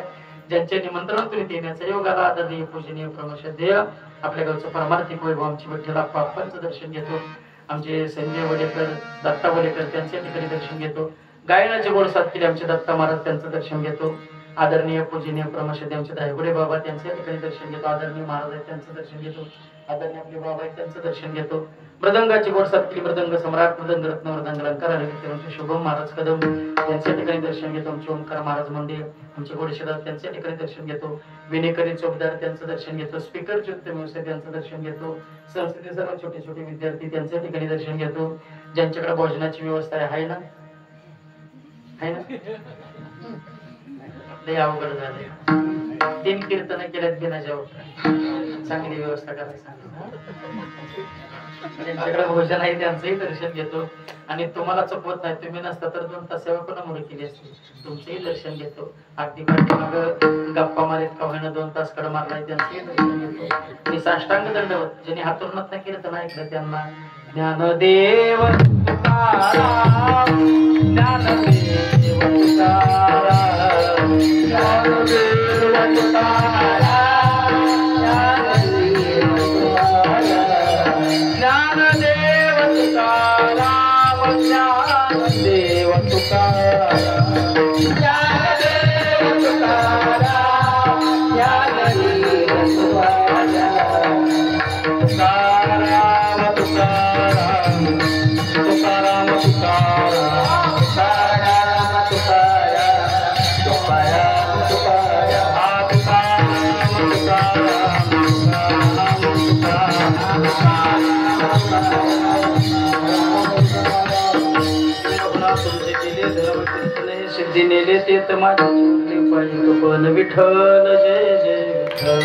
ज्यांच्या निमंत्रणातून येण्याचा योगाला आदरणीय पूजनीय प्रमोशध्येय आपल्या गावचं परमार्थिक वैभव आमची विठ्ठल बाप्पांचं दर्शन घेतो. आमचे संजय वडेकर दत्ता वडेकर त्यांच्या ठिकाणी दर्शन घेतो. गायनाचे गोड साथ केले आमचे दत्ता महाराज त्यांचं दर्शन घेतो. आदरणीय पूजनीय प्रमोशध्येय आमचे दायगुडे बाबा त्यांच्या ठिकाणी दर्शन घेतो. आदरणीय महाराज आहेत त्यांचं दर्शन घेतो. आदरणीय आपले बाबा आहेत त्यांचं दर्शन घेतो. मृदंगाची गोड साथ केली मृदंग सम्राट मृदंग रत्न मृदंग अलंकार आमचे शुभम महाराज कदम त्यांच्या ठिकाणी दर्शन घेतो. आमचे ओंकार महाराज मंदिर आमचे गोडेशेदार त्यांच्या ठिकाणी दर्शन घेतो. विनेकरी चौकदार त्यांचं दर्शन घेतो. स्पीकर ज्योती व्यवसाय त्यांचं दर्शन घेतो. संस्थेचे सर्व छोटे छोटे विद्यार्थी त्यांच्या ठिकाणी दर्शन घेतो. ज्यांच्याकडे भोजनाची व्यवस्था आहे ना आहे ना लय अवघड झाले. 3 कीर्तन केल्यात बिनाच्या चांगली व्यवस्था करायला ज्यांच्याकडे भोजन आहे त्यांचंही दर्शन घेतो. आणि तुम्हाला चुकवत नाही तुम्ही नसता तर 2 तास सेवा पण मुळे केली असती तुमचंही दर्शन घेतो. अगदी पाठीमाग गप्पा मारीत का होईना 2 तास कडे मारलाय त्यांचंही दर्शन घेतो. आणि साष्टांग दंडवत ज्यांनी हातून नाही कीर्तन ऐकलं त्यांना ज्ञानदेव तुकाराम ज्ञानदेव तुकाराम ज्ञानदेव तुकाराम ज्ञानदेव तुकाराम ज्ञानदेव तुकाराम ज्ञानदेव तुकाराम ज्ञानदेव तुकाराम तुकाराम तुकाराम तुकाराम तुकाराम तुकाराम तुकाराम तुकाराम सिद्धी नेले ते तर माझे विठ्ठल जय जय विठ्ठल.